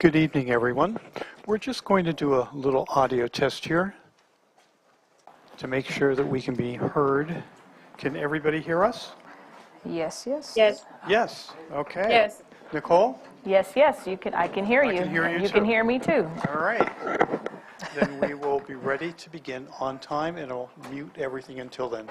Good evening, everyone. We're just going to do a little audio test here to make sure that we can be heard. Can everybody hear us? Yes, yes. Yes. Yes. Okay. Yes. Nicole? Yes, yes. You can. I can hear you. I can hear you You too. can hear me too. All right. Then we will be ready to begin on time, and I'll mute everything until then.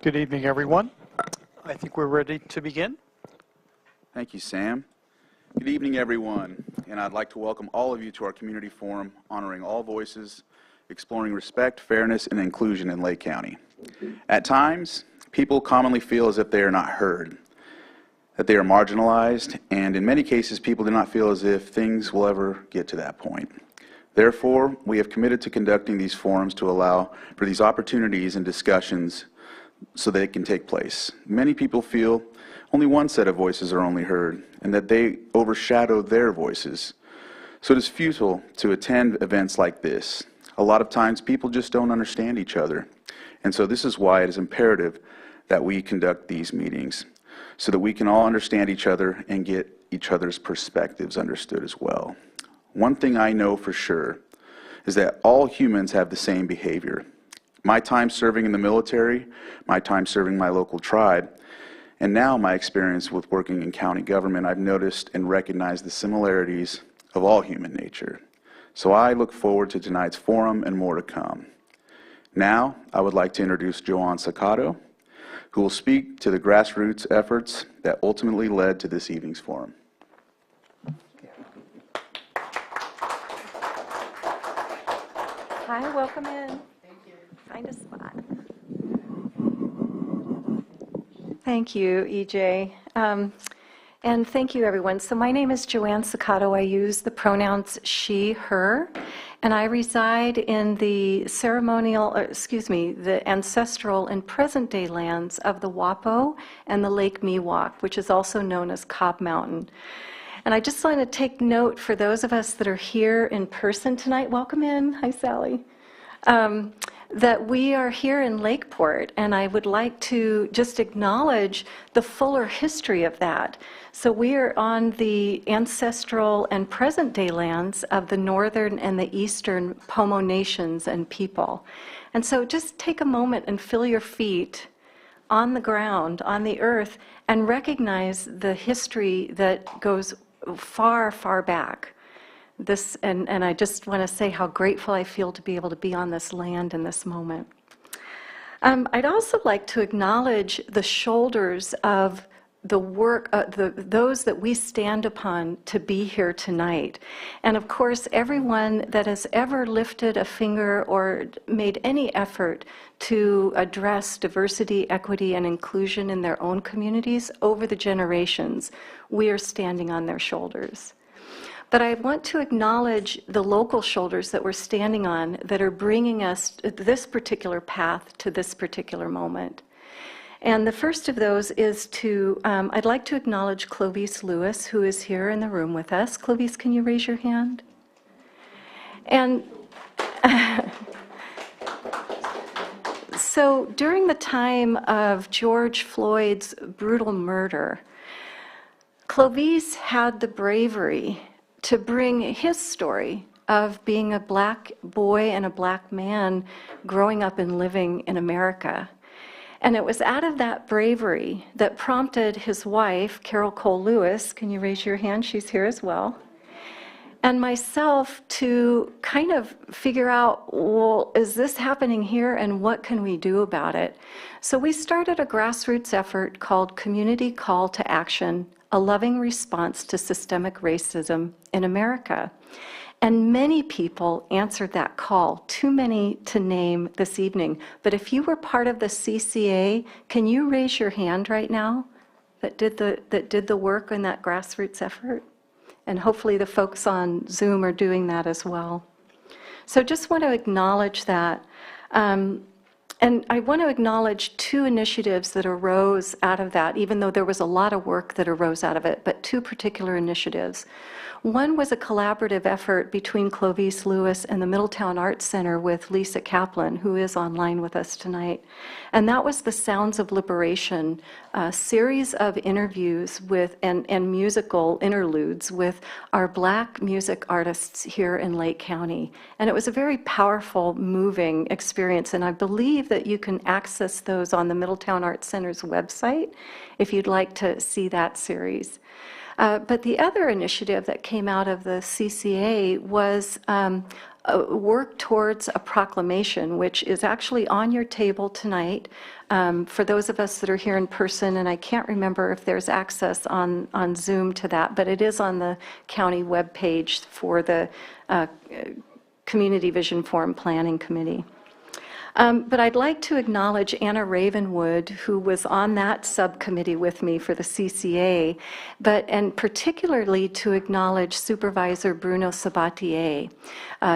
Good evening, everyone. I think we're ready to begin. Thank you, Sam. Good evening, everyone, and I'd like to welcome all of you to our community forum honoring all voices, exploring respect, fairness, and inclusion in Lake County. At times, people commonly feel as if they are not heard, that they are marginalized, and in many cases, people do not feel as if things will ever get to that point. Therefore, we have committed to conducting these forums to allow for these opportunities and discussions so they can take place. Many people feel only one set of voices are only heard, and that they overshadow their voices. So it is futile to attend events like this. A lot of times people just don't understand each other. And so this is why it is imperative that we conduct these meetings, so that we can all understand each other and get each other's perspectives understood as well. One thing I know for sure is that all humans have the same behavior. My time serving in the military, my time serving my local tribe, and now my experience with working in county government, I've noticed and recognized the similarities of all human nature. So I look forward to tonight's forum and more to come. Now, I would like to introduce Joanne Sacato, who will speak to the grassroots efforts that ultimately led to this evening's forum. Hi, welcome in. Find a spot. Thank you, EJ. And thank you, everyone. So my name is Joanne Sacato. I use the pronouns she, her, and I reside in the the ancestral and present-day lands of the Wapo and the Lake Miwok, which is also known as Cobb Mountain. And I just want to take note for those of us that are here in person tonight. Welcome in. Hi, Sally. That we are here in Lakeport, and I would like to just acknowledge the fuller history of that. So we are on the ancestral and present-day lands of the northern and the eastern Pomo nations and people. And so just take a moment and feel your feet on the ground, on the earth, and recognize the history that goes far, far back. And I just want to say how grateful I feel to be able to be on this land in this moment. I'd also like to acknowledge the shoulders of the work, those that we stand upon to be here tonight. And of course, everyone that has ever lifted a finger or made any effort to address diversity, equity, and inclusion in their own communities over the generations, we are standing on their shoulders. But I want to acknowledge the local shoulders that we're standing on that are bringing us this particular path to this particular moment. And the first of those is to, I'd like to acknowledge Clovis Lewis, who is here in the room with us. Clovis, can you raise your hand? And so during the time of George Floyd's brutal murder, Clovis had the bravery to bring his story of being a black boy and a black man growing up and living in America. And it was out of that bravery that prompted his wife, Carol Cole Lewis, can you raise your hand? She's here as well. And myself to kind of figure out, well, is this happening here and what can we do about it? So we started a grassroots effort called Community Call to Action, a loving response to systemic racism in America. And many people answered that call, too many to name this evening. But if you were part of the CCA, can you raise your hand right now that did the work in that grassroots effort? And hopefully the folks on Zoom are doing that as well. So just want to acknowledge that. And I want to acknowledge two initiatives that arose out of that, even though there was a lot of work that arose out of it, but two particular initiatives. One was a collaborative effort between Clovis Lewis and the Middletown Arts Center with Lisa Kaplan, who is online with us tonight. And that was the Sounds of Liberation, a series of interviews with and musical interludes with our Black music artists here in Lake County. And it was a very powerful, moving experience. And I believe that you can access those on the Middletown Arts Center's website if you'd like to see that series. But the other initiative that came out of the CCA was work towards a proclamation, which is actually on your table tonight for those of us that are here in person, and I can't remember if there's access on Zoom to that, but it is on the county webpage for the Community Vision Forum Planning Committee. But I'd like to acknowledge Anna Ravenwood, who was on that subcommittee with me for the CCA, and particularly to acknowledge Supervisor Bruno Sabatier.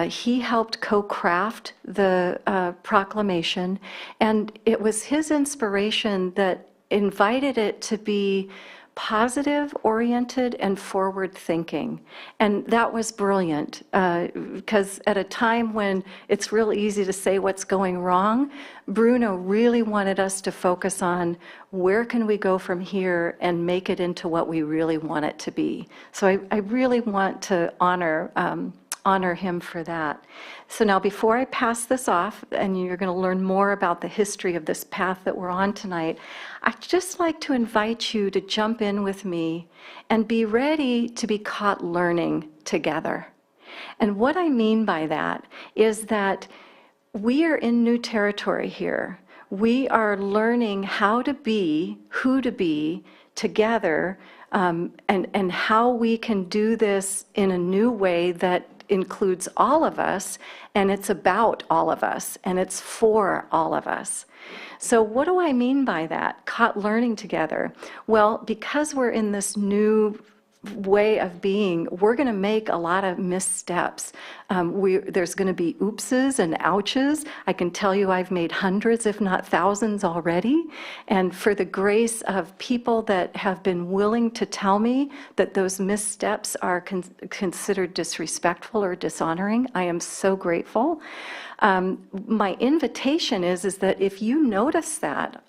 He helped co-craft the proclamation, and it was his inspiration that invited it to be positive, oriented, and forward-thinking. And that was brilliant, because at a time when it's real easy to say what's going wrong, Bruno really wanted us to focus on where can we go from here and make it into what we really want it to be. So I really want to honor him for that. So now before I pass this off, and you're going to learn more about the history of this path that we're on tonight, I'd just like to invite you to jump in with me and be ready to be caught learning together. And what I mean by that is that we are in new territory here. We are learning how to be, who to be together, and how we can do this in a new way that includes all of us, and it's about all of us, and it's for all of us. So what do I mean by that? Caught learning together. Well, because we're in this new way of being, we're going to make a lot of missteps. There's going to be oopses and ouches. I can tell you I've made hundreds, if not thousands already. And for the grace of people that have been willing to tell me that those missteps are considered disrespectful or dishonoring, I am so grateful. My invitation is that if you notice that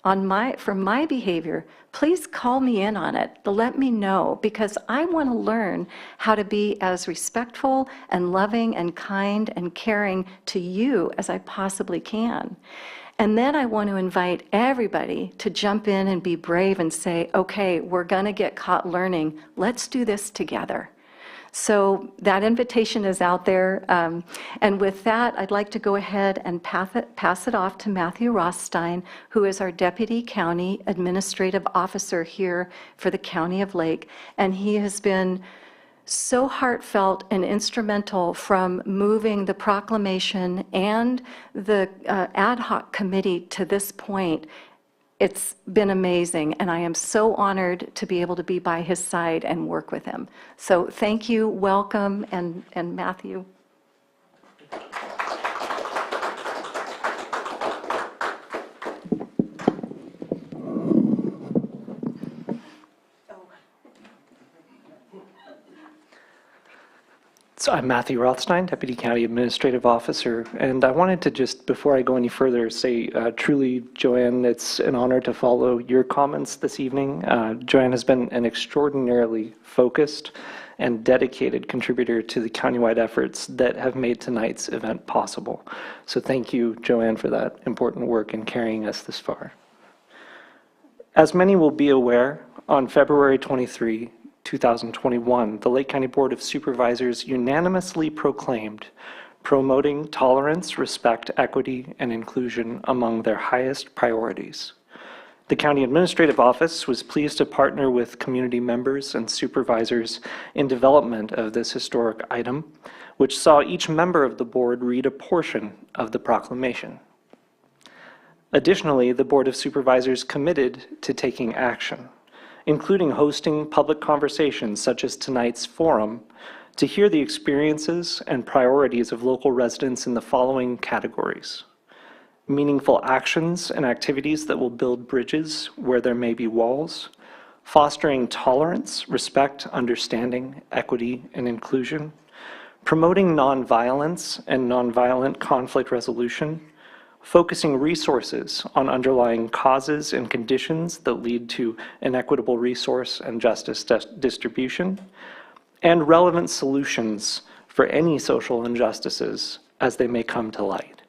from my behavior, please call me in on it. Let me know, because I want to learn how to be as respectful and loving and kind and caring to you as I possibly can. And then I want to invite everybody to jump in and be brave and say, okay, we're going to get caught learning. Let's do this together. So that invitation is out there. And with that, I'd like to go ahead and pass it off to Matthew Rothstein, who is our Deputy County Administrative Officer here for the County of Lake. And he has been so heartfelt and instrumental from moving the proclamation and the ad hoc committee to this point. It's been amazing, and I am so honored to be able to be by his side and work with him. So thank you, welcome, and Matthew. So I'm Matthew Rothstein, Deputy County Administrative Officer, and I wanted to just, before I go any further, say truly, Joanne, it's an honor to follow your comments this evening. Joanne has been an extraordinarily focused and dedicated contributor to the countywide efforts that have made tonight's event possible. So thank you, Joanne, for that important work in carrying us this far. As many will be aware, on February 23, 2021, the Lake County Board of Supervisors unanimously proclaimed promoting tolerance, respect, equity, and inclusion among their highest priorities. The County Administrative Office was pleased to partner with community members and supervisors in development of this historic item, which saw each member of the board read a portion of the proclamation. Additionally, the Board of Supervisors committed to taking action, including hosting public conversations such as tonight's forum, to hear the experiences and priorities of local residents in the following categories: meaningful actions and activities that will build bridges where there may be walls, fostering tolerance, respect, understanding, equity, and inclusion, promoting nonviolence and nonviolent conflict resolution, focusing resources on underlying causes and conditions that lead to inequitable resource and justice distribution, and relevant solutions for any social injustices as they may come to light.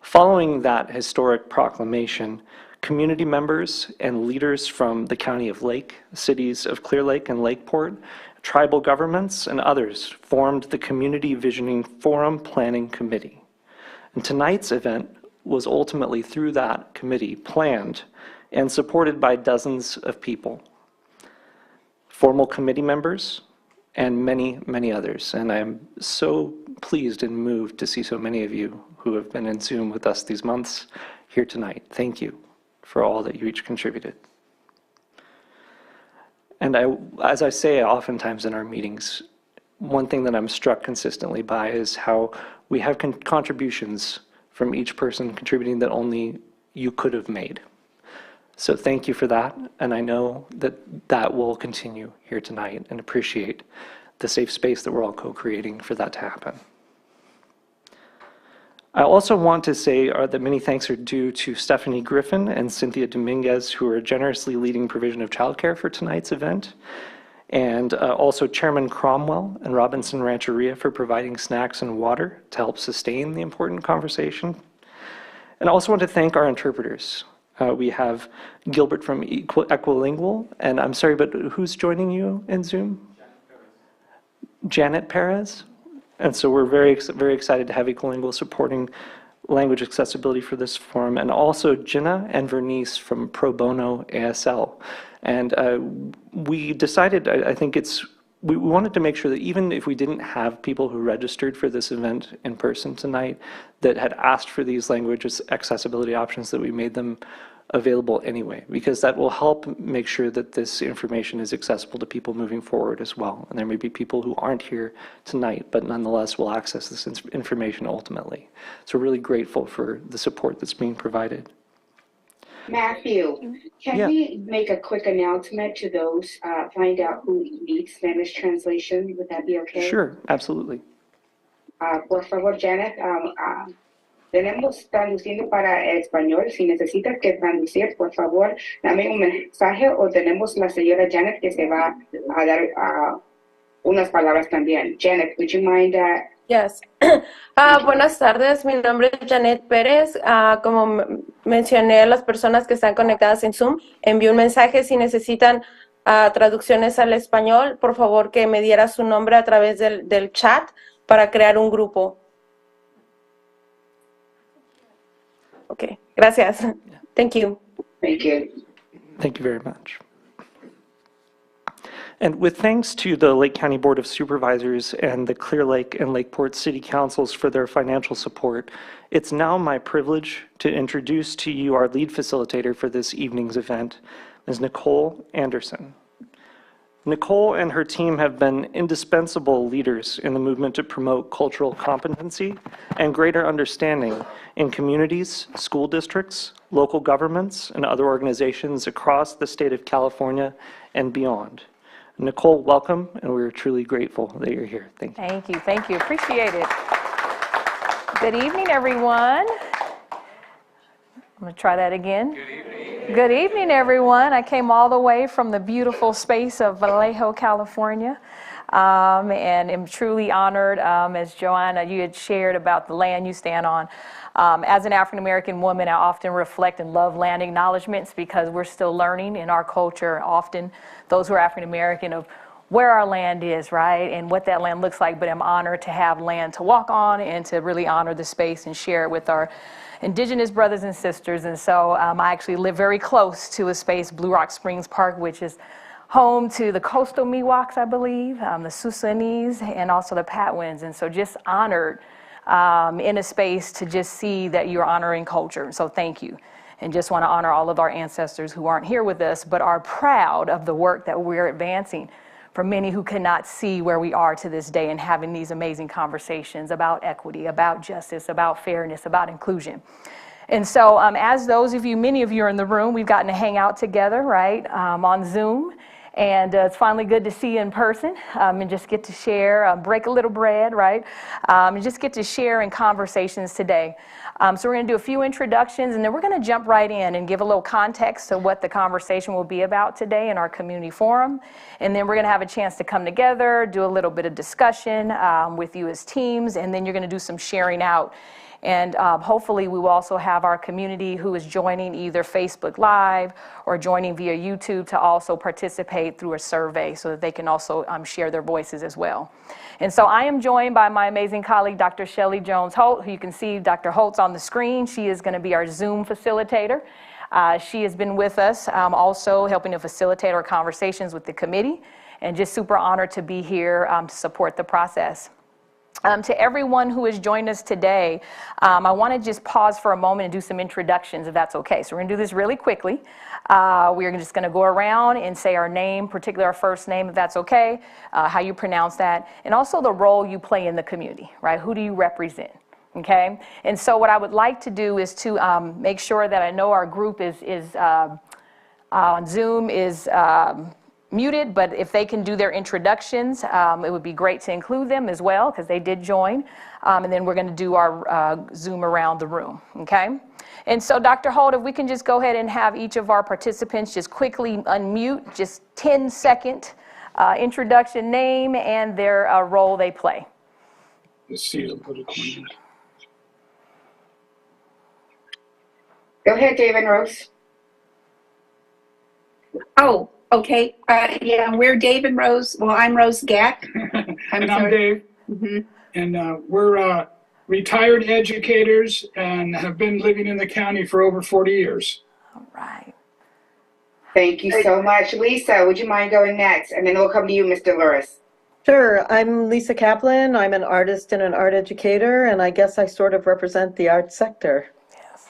Following that historic proclamation, community members and leaders from the County of Lake, cities of Clear Lake and Lakeport, tribal governments, and others formed the Community Visioning Forum Planning Committee. And tonight's event was ultimately, through that committee, planned and supported by dozens of people, formal committee members, and many, many others. And I'm so pleased and moved to see so many of you who have been in Zoom with us these months here tonight. Thank you for all that you each contributed. And as I say oftentimes in our meetings, one thing that I'm struck consistently by is how we have contributions from each person contributing that only you could have made. So thank you for that, and I know that that will continue here tonight, and appreciate the safe space that we're all co-creating for that to happen. I also want to say that many thanks are due to Stephanie Griffin and Cynthia Dominguez, who are generously leading provision of childcare for tonight's event, and also Chairman Cromwell and Robinson Rancheria for providing snacks and water to help sustain the important conversation. And I also want to thank our interpreters. We have Gilbert from Equilingual, and I'm sorry, but who's joining you in Zoom? Janet Perez. And so we're very excited to have Equilingual supporting language accessibility for this forum, and also Jenna and Vernice from Pro Bono ASL. And we decided, I think we wanted to make sure that even if we didn't have people who registered for this event in person tonight that had asked for these language accessibility options, that we made them available anyway, because that will help make sure that this information is accessible to people moving forward as well. And there may be people who aren't here tonight, but nonetheless will access this information ultimately. So we're really grateful for the support that's being provided. Matthew, can we make a quick announcement to those, find out who needs Spanish translation? Would that be okay? Sure, absolutely. Por favor, Janet, tenemos traduciendo para español. Si necesitas que traducir, por favor, dame un mensaje, o tenemos la señora Janet que se va a dar unas palabras también. Janet, would you mind? Yes. Buenas tardes, mi nombre es Janet Pérez. Como mencioné a las personas que están conectadas en Zoom, envío un mensaje si necesitan traducciones al español, por favor que me diera su nombre a través del chat para crear un grupo. Ok, gracias. Thank you. Thank you. Thank you very much. And with thanks to the Lake County Board of Supervisors and the Clear Lake and Lakeport City Councils for their financial support, it's now my privilege to introduce to you our lead facilitator for this evening's event, Ms. Nicole Anderson. Nicole and her team have been indispensable leaders in the movement to promote cultural competency and greater understanding in communities, school districts, local governments, and other organizations across the state of California and beyond. Nicole, welcome, and we're truly grateful that you're here. Thank you. Thank you, thank you. Appreciate it. Good evening, everyone. I'm going to try that again. Good evening. Good evening, everyone. I came all the way from the beautiful space of Vallejo, California, and am truly honored, as Joanna, you had shared about the land you stand on. As an African-American woman, I often reflect and love land acknowledgements because we're still learning in our culture, often those who are African-American, of where our land is, right, and what that land looks like. But I'm honored to have land to walk on and to really honor the space and share it with our Indigenous brothers and sisters. And so I actually live very close to a space, Blue Rock Springs Park, which is home to the coastal Miwoks, I believe, the Susanese, and also the Patwins. And so just honored in a space to just see that you're honoring culture. So thank you. And just want to honor all of our ancestors who aren't here with us, but are proud of the work that we're advancing for many who cannot see where we are to this day and having these amazing conversations about equity, about justice, about fairness, about inclusion. And so as those of you, many of you are in the room, we've gotten to hang out together, right, on Zoom. And it's finally good to see you in person and just get to share, break a little bread, right? And just get to share in conversations today. So we're going to do a few introductions, and then we're going to jump right in and give a little context to what the conversation will be about today in our community forum. And then we're going to have a chance to come together, do a little bit of discussion with you as teams, and then you're going to do some sharing out. And hopefully we will also have our community who is joining either Facebook Live or joining via YouTube to also participate through a survey so that they can also share their voices as well. And so I am joined by my amazing colleague, Dr. Shelley Jones-Holt, who you can see Dr. Holt's on the screen. She is going to be our Zoom facilitator. She has been with us also helping to facilitate our conversations with the committee, and just super honored to be here to support the process. To everyone who has joined us today, I want to just pause for a moment and do some introductions, if that's okay. So we're going to do this really quickly. We're just going to go around and say our name, particularly our first name, if that's okay, how you pronounce that, and also the role you play in the community, right? Who do you represent? Okay? And so what I would like to do is to make sure that I know our group is on Zoom is muted, but if they can do their introductions, it would be great to include them as well because they did join. And then we're going to do our Zoom around the room, okay? And so Dr. Holt, if we can just go ahead and have each of our participants just quickly unmute, just 10-second introduction, name, and their role they play. Let's see. Go ahead, David Rose. Oh, okay. Yeah, we're Dave and Rose. Well, I'm Rose Gack. And I'm Dave. Mm-hmm. And we're retired educators and have been living in the county for over 40 years. All right. Thank you so much. Lisa, would you mind going next? And then we'll come to you, Mr. Luris. Sure. I'm Lisa Kaplan. I'm an artist and an art educator, and I guess I sort of represent the art sector. Yes.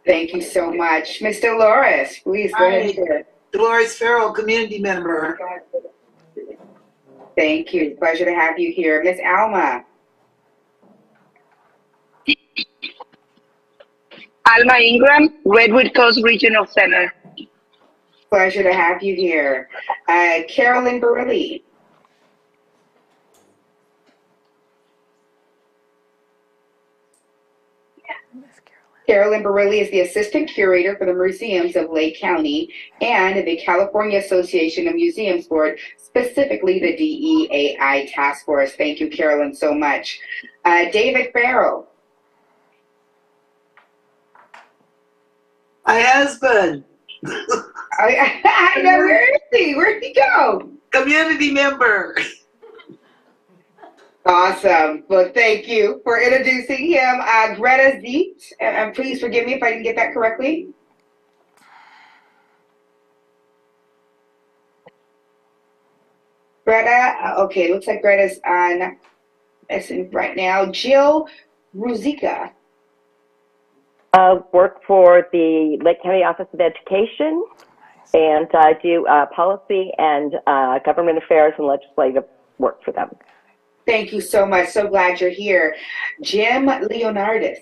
Thank you so much. Mr. Luris, please go ahead. Dolores Farrell, community member. Thank you. Pleasure to have you here. Ms. Alma. Alma Ingram, Redwood Coast Regional Center. Pleasure to have you here. Carolyn Barilli. Carolyn Barilli is the Assistant Curator for the Museums of Lake County and the California Association of Museums Board, specifically the DEAI Task Force. Thank you, Carolyn, so much. David Farrell. My husband. I know, where is he? Where'd he go? Community member. Awesome. Well, thank you for introducing him. Greta Ziet, and please forgive me if I didn't get that correctly. Greta, okay, looks like Greta's on right now. Jill Ruzicka. Work for the Lake County Office of Education, and I do policy and government affairs and legislative work for them. Thank you so much. So glad you're here. Jim Leonardis.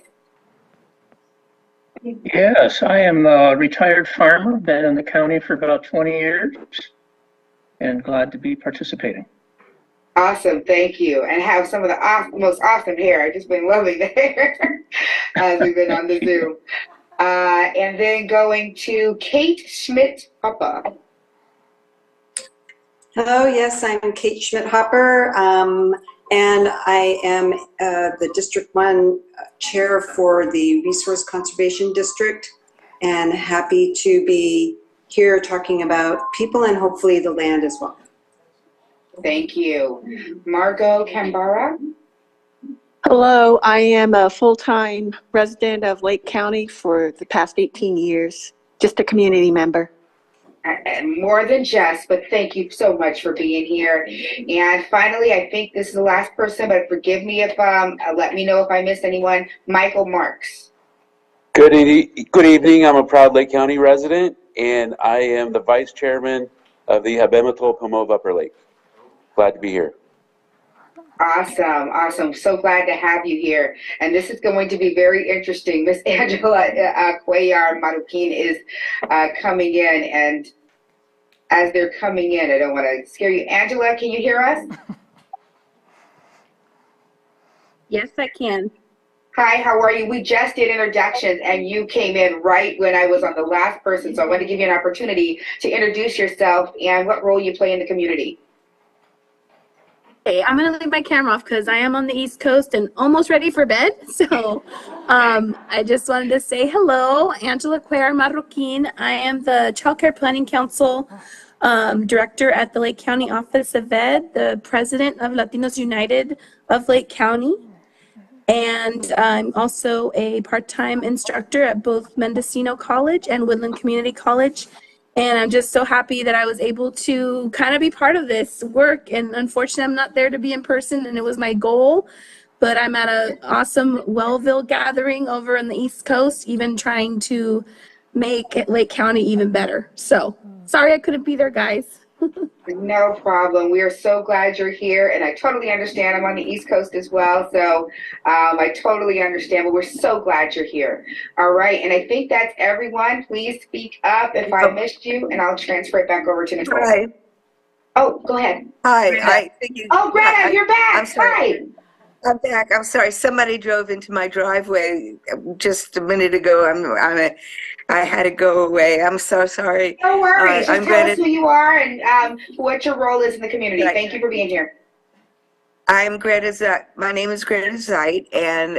Yes, I am a retired farmer, been in the county for about 20 years, and glad to be participating. Awesome, thank you. And have some of the most awesome hair. I've just been loving the hair as we've been on the Zoom. And then going to Kate Schmidt-Hopper. Hello, yes, I'm Kate Schmidt-Hopper, and I am the District 1 Chair for the Resource Conservation District, and happy to be here talking about people and hopefully the land as well. Thank you. Margot Cambara. Hello, I am a full-time resident of Lake County for the past 18 years, just a community member. And more than just, but thank you so much for being here. And finally, I think this is the last person, but forgive me if, let me know if I missed anyone, Michael Marks. Good evening. I'm a proud Lake County resident, and I am the Vice Chairman of the Habematol Pomo of Upper Lake. Glad to be here. Awesome, awesome. So glad to have you here. And this is going to be very interesting. Miss Angela Cuellar Marroquin is coming in, and as they're coming in, I don't want to scare you. Angela, can you hear us? Yes, I can. Hi, how are you? We just did introductions and you came in right when I was on the last person. So I want to give you an opportunity to introduce yourself and what role you play in the community. Hey, I'm going to leave my camera off because I am on the East Coast and almost ready for bed. So I just wanted to say hello, Angela Cuellar Marroquin. I am the Child Care Planning Council Director at the Lake County Office of Ed, the President of Latinos United of Lake County. And I'm also a part-time instructor at both Mendocino College and Woodland Community College. And I'm just so happy that I was able to kind of be part of this work. And unfortunately, I'm not there to be in person, and it was my goal. But I'm at an awesome Wellville gathering over on the East Coast, even trying to make Lake County even better. So sorry I couldn't be there, guys. No problem. We are so glad you're here, and I totally understand. I'm on the East Coast as well, so I totally understand, but we're so glad you're here. All right, and I think that's everyone. Please speak up if I missed you, and I'll transfer it back over to Nicole. Hi. Oh, go ahead. Hi. Greta. I think you. Oh, Greta, you're back. I'm sorry. Hi. I'm back. I'm sorry. Somebody drove into my driveway just a minute ago. I had to go away. I'm so sorry. No worries. Just I'm tell us Greta. who you are and what your role is in the community. Right. Thank you for being here. I'm Greta Zeit. My name is Greta Zeit, and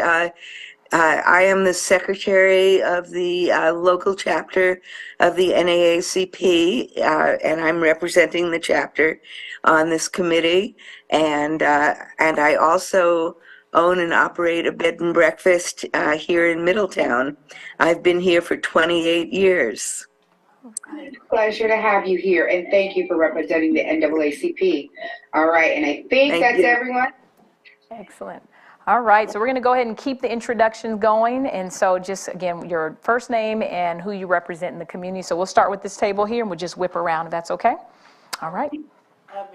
I am the secretary of the local chapter of the NAACP, and I'm representing the chapter on this committee. And I also own and operate a bed and breakfast here in Middletown. I've been here for 28 years. Pleasure to have you here, and thank you for representing the NAACP. All right, and I think that's everyone. Excellent. All right, so we're going to go ahead and keep the introductions going. And so just, again, your first name and who you represent in the community. So we'll start with this table here, and we'll just whip around if that's okay. All right. No,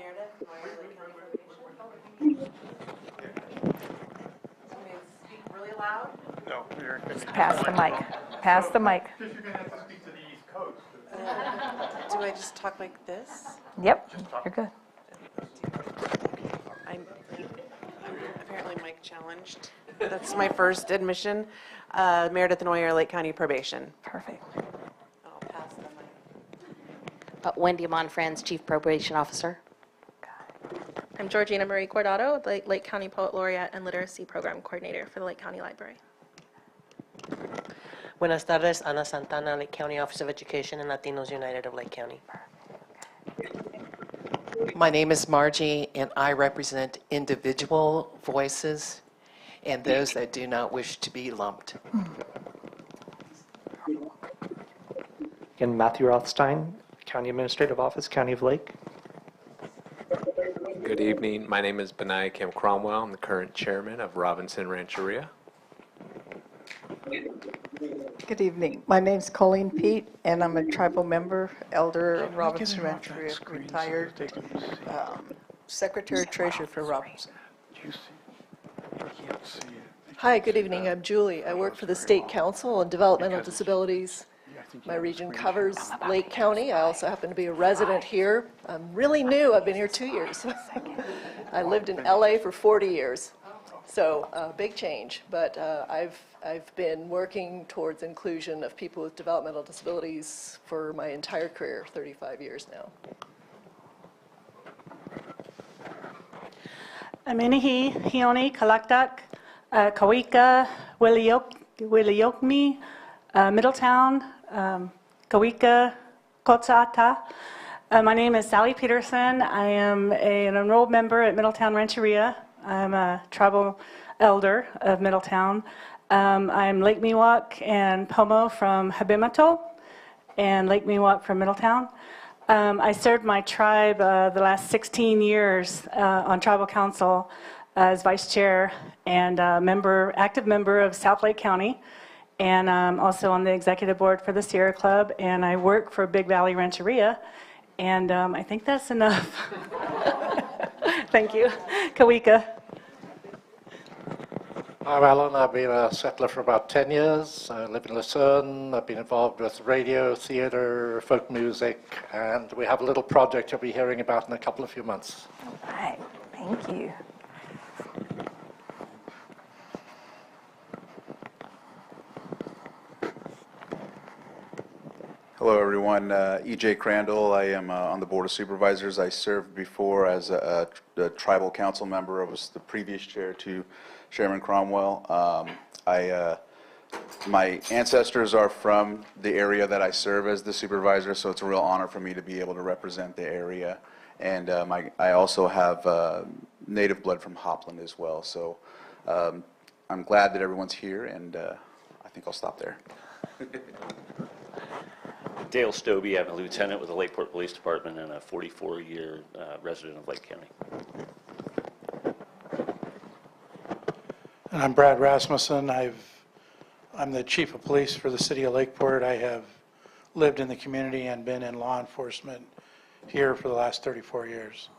you're Pass the mic. Pass the mic. You're going to have to speak to the East Coast. Do I just talk like this? Yep, you're good. I'm apparently mic challenged. That's my first admission. Meredith Noyer, Lake County Probation. Perfect. I'll pass the mic. Wendy Monfrance, Chief Probation Officer. I'm Georgina Marie Cordado, the Lake County Poet Laureate and Literacy Program Coordinator for the Lake County Library. Buenas tardes, Ana Santana, Lake County Office of Education and Latinos United of Lake County. My name is Margie, and I represent individual voices and those that do not wish to be lumped. Again, Matthew Rothstein, County Administrative Office, County of Lake. Good evening. My name is Benai Kim Cromwell. I'm the current chairman of Robinson Rancheria. Good evening. My name's Colleen Pete, and I'm a tribal member, elder of Robinson Rancheria, retired secretary treasurer for Robinson. Hi, good evening. I'm Julie. I work for the State Council on Developmental Disabilities. My region covers Lake County. I also happen to be a resident here. I'm really new. I've been here 2 years. I lived in LA for 40 years. So big change, but I've been working towards inclusion of people with developmental disabilities for my entire career, 35 years now. Aminihi, Hioni, Kalaktak, Kawika, Williokmi, Middletown, Kawika, Kotsata. My name is Sally Peterson. I am an enrolled member at Middletown Rancheria. I'm a tribal elder of Middletown. I'm Lake Miwok and Pomo from Habimato and Lake Miwok from Middletown. I served my tribe the last 16 years on tribal council as vice chair and active member of South Lake County, and also on the executive board for the Sierra Club, and I work for Big Valley Rancheria, and I think that's enough. Thank you. Kawika. I'm Alan. I've been a settler for about 10 years. I live in Lucerne. I've been involved with radio, theater, folk music, and we have a little project you'll be hearing about in a few months. All right. Thank you. Hello, everyone. E.J. Crandall. I am on the Board of Supervisors. I served before as a tribal council member. I was the previous chair to Chairman Cromwell. My ancestors are from the area that I serve as the supervisor, so it's a real honor for me to be able to represent the area. And I also have native blood from Hopland as well. So I'm glad that everyone's here, and I think I'll stop there. Dale Stobie. I'm a lieutenant with the Lakeport Police Department and a 44-year resident of Lake County. And I'm Brad Rasmussen. I'm the chief of police for the city of Lakeport. I have lived in the community and been in law enforcement here for the last 34 years.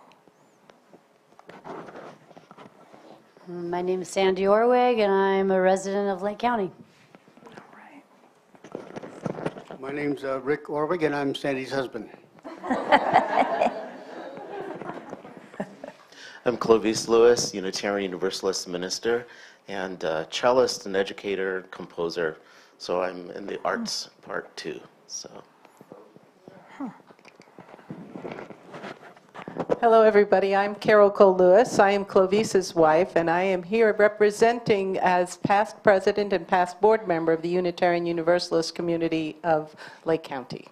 My name is Sandy Orwig, and I'm a resident of Lake County. My name's Rick Orwig, and I'm Sandy's husband. I'm Clovis Lewis, Unitarian Universalist minister, and cellist and educator, composer. So I'm in the arts part too. So. Hello, everybody. I'm Carol Cole Lewis. I am Clovis's wife, and I am here representing as past president and past board member of the Unitarian Universalist community of Lake County.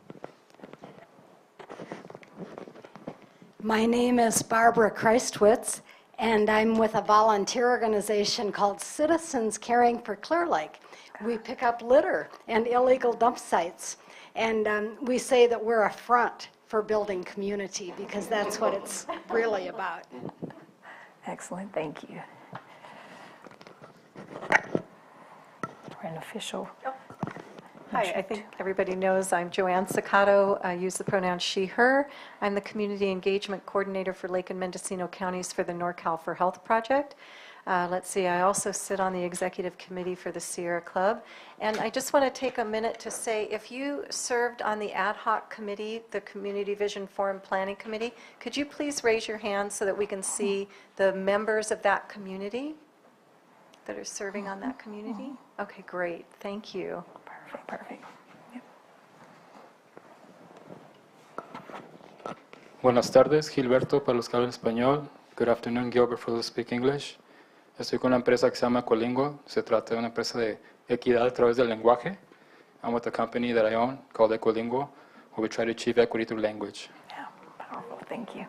My name is Barbara Christwitz, and I'm with a volunteer organization called Citizens Caring for Clear Lake. We pick up litter and illegal dump sites, and we say that we're a front for building community, because that's what it's really about. Excellent, thank you. We're an official. Hi, I think everybody knows I'm Joanne Sacato. I use the pronoun she, her. I'm the Community Engagement Coordinator for Lake and Mendocino Counties for the NorCal for Health Project. Let's see, I also sit on the executive committee for the Sierra Club. And I just want to take a minute to say, if you served on the ad hoc committee, the Community Vision Forum Planning Committee, could you please raise your hand so that we can see the members of that community that are serving on that community? Okay, great, thank you. Perfect. Buenas tardes, Gilberto para los que hablan español. Good afternoon, Gilbert for those who speak English. Estoy con una empresa que se llama Colingo. Se trata de una empresa de equidad a través del lenguaje. I'm with a company that I own called Equilingual, where we try to achieve equity through language. Powerful, thank you.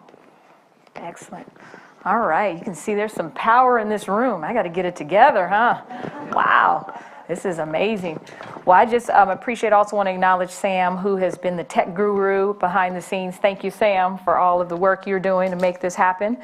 Excellent. All right, you can see there's some power in this room. I got to get it together, huh? Wow, this is amazing. Well, I just appreciate, also want to acknowledge Sam, who has been the tech guru behind the scenes. Thank you, Sam, for all of the work you're doing to make this happen.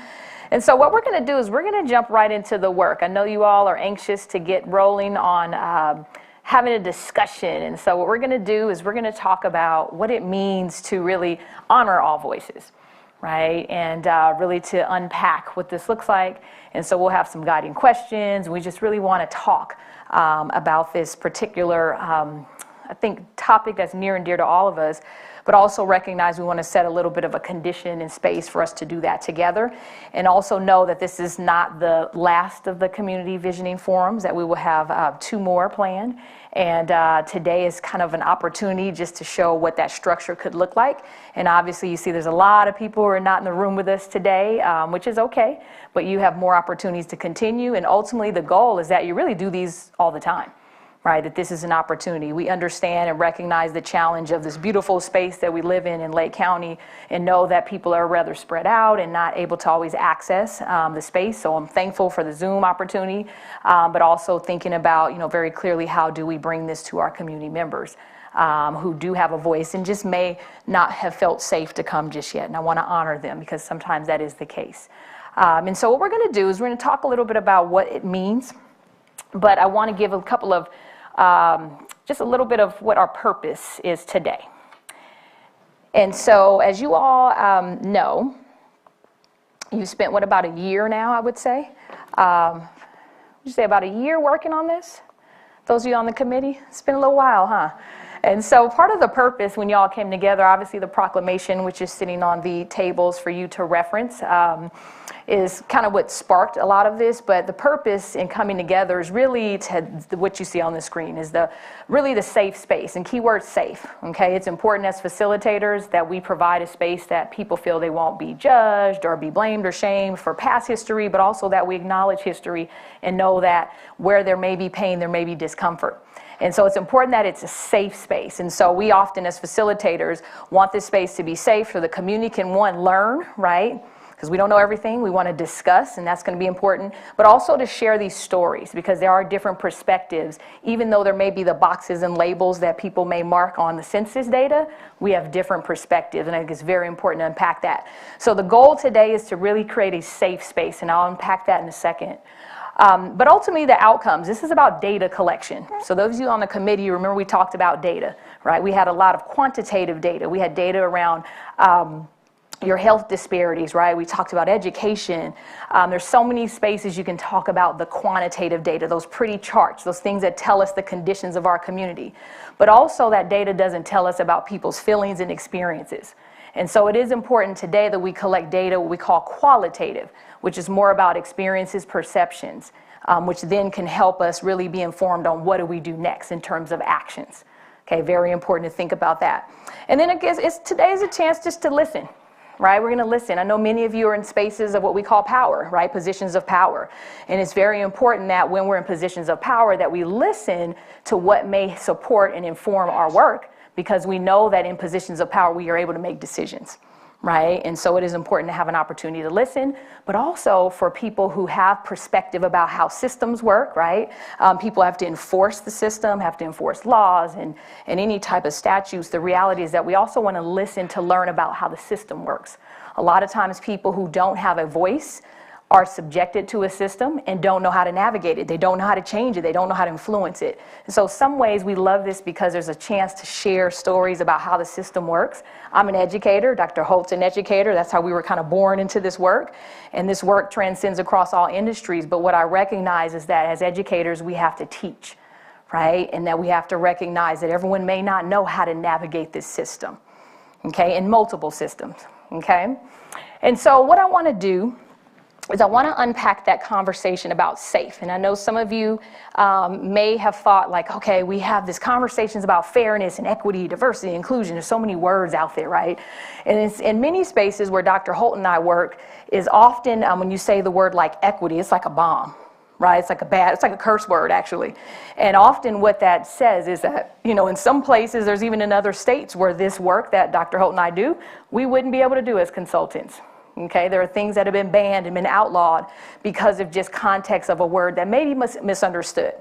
And so what we're going to do is we're going to jump right into the work. I know you all are anxious to get rolling on having a discussion. And so what we're going to do is we're going to talk about what it means to really honor all voices, right? And really to unpack what this looks like. And so we'll have some guiding questions. We just really want to talk about this particular, I think, topic that's near and dear to all of us, but also recognize we want to set a little bit of a condition and space for us to do that together. And also know that this is not the last of the community visioning forums, that we will have 2 more planned. And today is kind of an opportunity just to show what that structure could look like. And obviously you see there's a lot of people who are not in the room with us today, which is okay, but you have more opportunities to continue. And ultimately the goal is that you really do these all the time, right? That this is an opportunity. We understand and recognize the challenge of this beautiful space that we live in Lake County, and know that people are rather spread out and not able to always access the space. So I'm thankful for the Zoom opportunity, but also thinking about, very clearly, how do we bring this to our community members who do have a voice and just may not have felt safe to come just yet. And I want to honor them, because sometimes that is the case. And so what we're going to do is we're going to talk a little bit about what it means, but I want to give a couple of just a little bit of what our purpose is today. And so, as you all know, you spent, about a year now, I would say? Would you say about a year working on this? Those of you on the committee? It's been a little while, huh? And so part of the purpose when y'all came together, obviously the proclamation, which is sitting on the tables for you to reference, is kind of what sparked a lot of this. But the purpose in coming together is really what you see on the screen is really the safe space, and keyword safe, okay? It's important as facilitators that we provide a space that people feel they won't be judged or be blamed or shamed for past history, but also that we acknowledge history and know that where there may be pain, there may be discomfort. And so it's important that it's a safe space. And so we often, as facilitators, want this space to be safe so the community can, one, learn, right? Because we don't know everything. We want to discuss, and that's going to be important. But also to share these stories, because there are different perspectives. Even though there may be the boxes and labels that people may mark on the census data, we have different perspectives, and I think it's very important to unpack that. So the goal today is to really create a safe space, and I'll unpack that in a second. But ultimately the outcomes, this is about data collection. So those of you on the committee, remember we talked about data, right? We had a lot of quantitative data. We had data around your health disparities, right? We talked about education. There's so many spaces you can talk about the quantitative data, those pretty charts, those things that tell us the conditions of our community. But also that data doesn't tell us about people's feelings and experiences. And so it is important today that we collect data, what we call qualitative, which is more about experiences, perceptions, which then can help us really be informed on what do we do next in terms of actions. Okay, very important to think about that. And then today is a chance just to listen, right? We're going to listen. I know many of you are in spaces of what we call power, right? Positions of power. And it's very important that when we're in positions of power that we listen to what may support and inform our work, because we know that in positions of power we are able to make decisions, right? And so it is important to have an opportunity to listen, but also for people who have perspective about how systems work, right? People have to enforce the system, have to enforce laws and any type of statutes. The reality is that we also want to listen to learn about how the system works. A lot of times people who don't have a voice are subjected to a system and don't know how to navigate it. They don't know how to change it. They don't know how to influence it. And so some ways we love this because there's a chance to share stories about how the system works. I'm an educator. Dr. Holt's an educator. That's how we were kind of born into this work. And this work transcends across all industries. But what I recognize is that as educators, we have to teach, right? And that we have to recognize that everyone may not know how to navigate this system, okay, in multiple systems, okay? And so what I want to do is I want to unpack that conversation about safe. And I know some of you may have thought like, okay, we have these conversations about fairness and equity, diversity, inclusion. There's so many words out there, right? And it's in many spaces where Dr. Holt and I work is often when you say the word like equity, it's like a bomb, right? It's like a curse word, actually. And often what that says is that, in some places, there's even in other states where this work that Dr. Holt and I do, we wouldn't be able to do as consultants. Okay, there are things that have been banned and been outlawed because of just context of a word that may be misunderstood.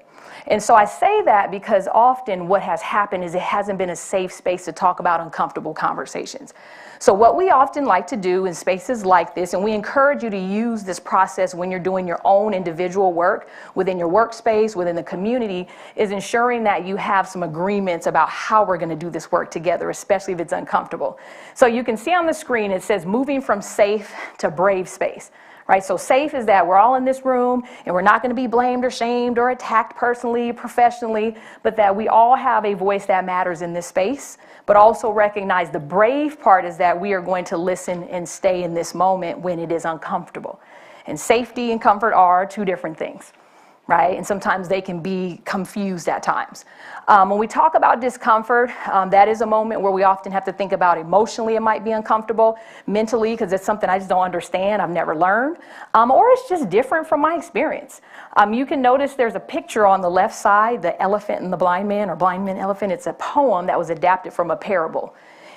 And so I say that because often what has happened is it hasn't been a safe space to talk about uncomfortable conversations. So what we often like to do in spaces like this, and we encourage you to use this process when you're doing your own individual work within your workspace, within the community, is ensuring that you have some agreements about how we're going to do this work together, especially if it's uncomfortable. So you can see on the screen it says moving from safe to brave space. Right, so safe is that we're all in this room and we're not going to be blamed or shamed or attacked personally, professionally, but that we all have a voice that matters in this space, but also recognize the brave part is that we are going to listen and stay in this moment when it is uncomfortable. And safety and comfort are two different things, right? And sometimes they can be confused at times. When we talk about discomfort, that is a moment where we often have to think about emotionally it might be uncomfortable, mentally because it's something I just don't understand, I've never learned, or it's just different from my experience. You can notice there's a picture on the left side, the elephant and the blind man, or blind man elephant. It's a poem that was adapted from a parable.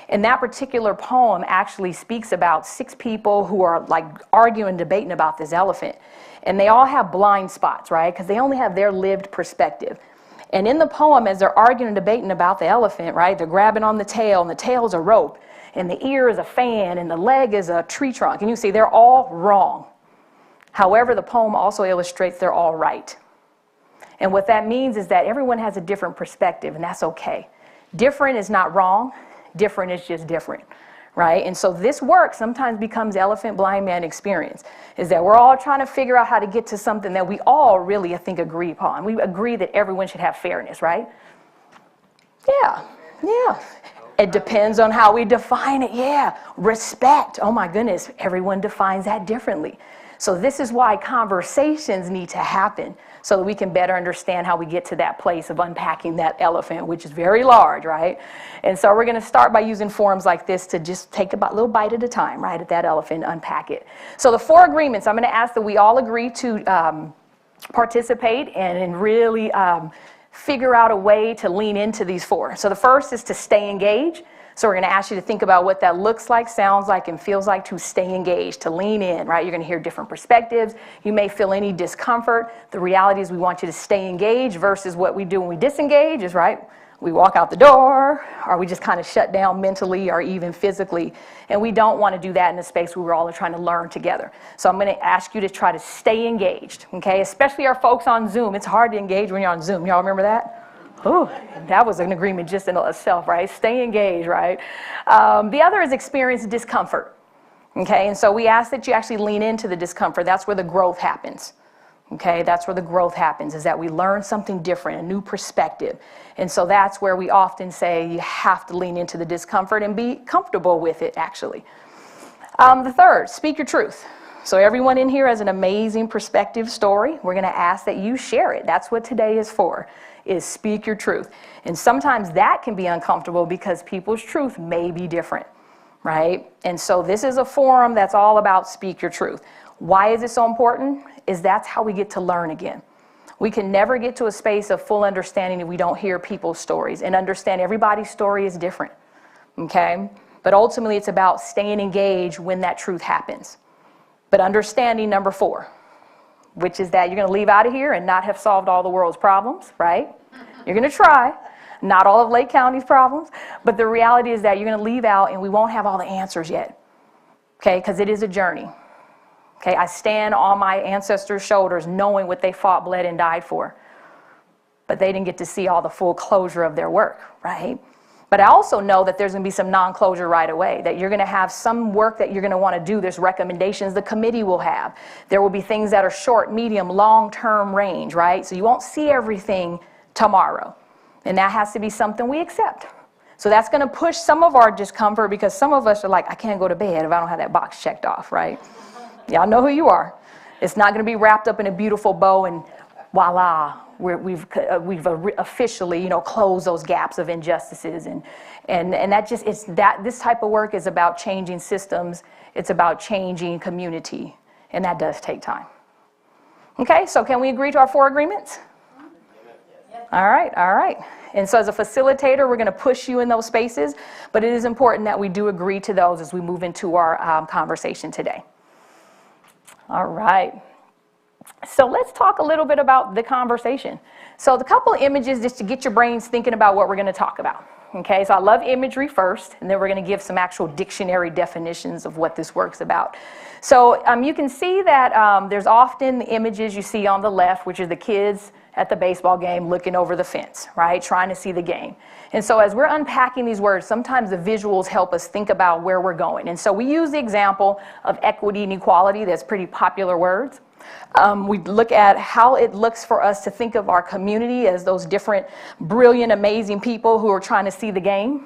And that particular poem actually speaks about 6 people who are like arguing, debating about this elephant. And they all have blind spots, right? Because they only have their lived perspective. And in the poem, as they're arguing and debating about the elephant, right, they're grabbing on the tail, and the tail is a rope, and the ear is a fan, and the leg is a tree trunk. And you see, they're all wrong. However, the poem also illustrates they're all right. And what that means is that everyone has a different perspective, and that's okay. Different is not wrong. Different is just different. Right? And so this work sometimes becomes elephant blind man experience, is that we're all trying to figure out how to get to something that we all really, I think, agree upon. We agree that everyone should have fairness, right? Yeah. It depends on how we define it. Yeah. Respect. Oh my goodness. Everyone defines that differently. So this is why conversations need to happen so that we can better understand how we get to that place of unpacking that elephant, which is very large, right? And so we're going to start by using forums like this to just take a little bite at a time, right, at that elephant, unpack it. So the 4 agreements, I'm going to ask that we all agree to participate and really figure out a way to lean into these 4. So the first is to stay engaged. So we're going to ask you to think about what that looks like, sounds like, and feels like to stay engaged, to lean in, right? You're going to hear different perspectives. You may feel any discomfort. The reality is we want you to stay engaged versus what we do when we disengage is, right, we walk out the door, or we just kind of shut down mentally or even physically. And we don't want to do that in a space where we're all trying to learn together. So I'm going to ask you to try to stay engaged, okay? Especially our folks on Zoom. It's hard to engage when you're on Zoom. Y'all remember that? Ooh, that was an agreement just in itself, right? Stay engaged, right? The other is experience discomfort, okay? And so we ask that you actually lean into the discomfort. That's where the growth happens, okay? That's where the growth happens, is that we learn something different, a new perspective. And so that's where we often say you have to lean into the discomfort and be comfortable with it, actually. The third, speak your truth. So everyone in here has an amazing perspective story. We're going to ask that you share it. That's what today is for, is speak your truth. And sometimes that can be uncomfortable because people's truth may be different, right? And so this is a forum that's all about speak your truth. Why is it so important? Is that's how we get to learn again. We can never get to a space of full understanding if we don't hear people's stories and understand everybody's story is different, okay? But ultimately it's about staying engaged when that truth happens. But understanding number 4, which is that you're going to leave out of here and not have solved all the world's problems, right? You're going to try. Not all of Lake County's problems. But the reality is that you're going to leave out and we won't have all the answers yet, okay? Because it is a journey, okay? I stand on my ancestors' shoulders knowing what they fought, bled, and died for. But they didn't get to see all the full closure of their work, right? But I also know that there's going to be some non-closure right away, that you're going to have some work that you're going to want to do. There's recommendations the committee will have. There will be things that are short, medium, long-term range, right? So you won't see everything tomorrow. And that has to be something we accept. So that's going to push some of our discomfort because some of us are like, I can't go to bed if I don't have that box checked off, right? Y'all know who you are. It's not going to be wrapped up in a beautiful bow and voila, we've officially, closed those gaps of injustices, and that just it's that this type of work is about changing systems. It's about changing community, and that does take time. Okay, so can we agree to our 4 agreements? All right, all right. And so as a facilitator, we're going to push you in those spaces, but it is important that we do agree to those as we move into our conversation today. All right. So let's talk a little bit about the conversation. So the couple of images just to get your brains thinking about what we're going to talk about. Okay, so I love imagery first, and then we're going to give some actual dictionary definitions of what this work's about. So you can see that there's often images you see on the left, which are the kids at the baseball game looking over the fence, right, trying to see the game. And so as we're unpacking these words, sometimes the visuals help us think about where we're going. And so we use the example of equity and equality. That's pretty popular words. We look at how it looks for us to think of our community as those different brilliant, amazing people who are trying to see the game.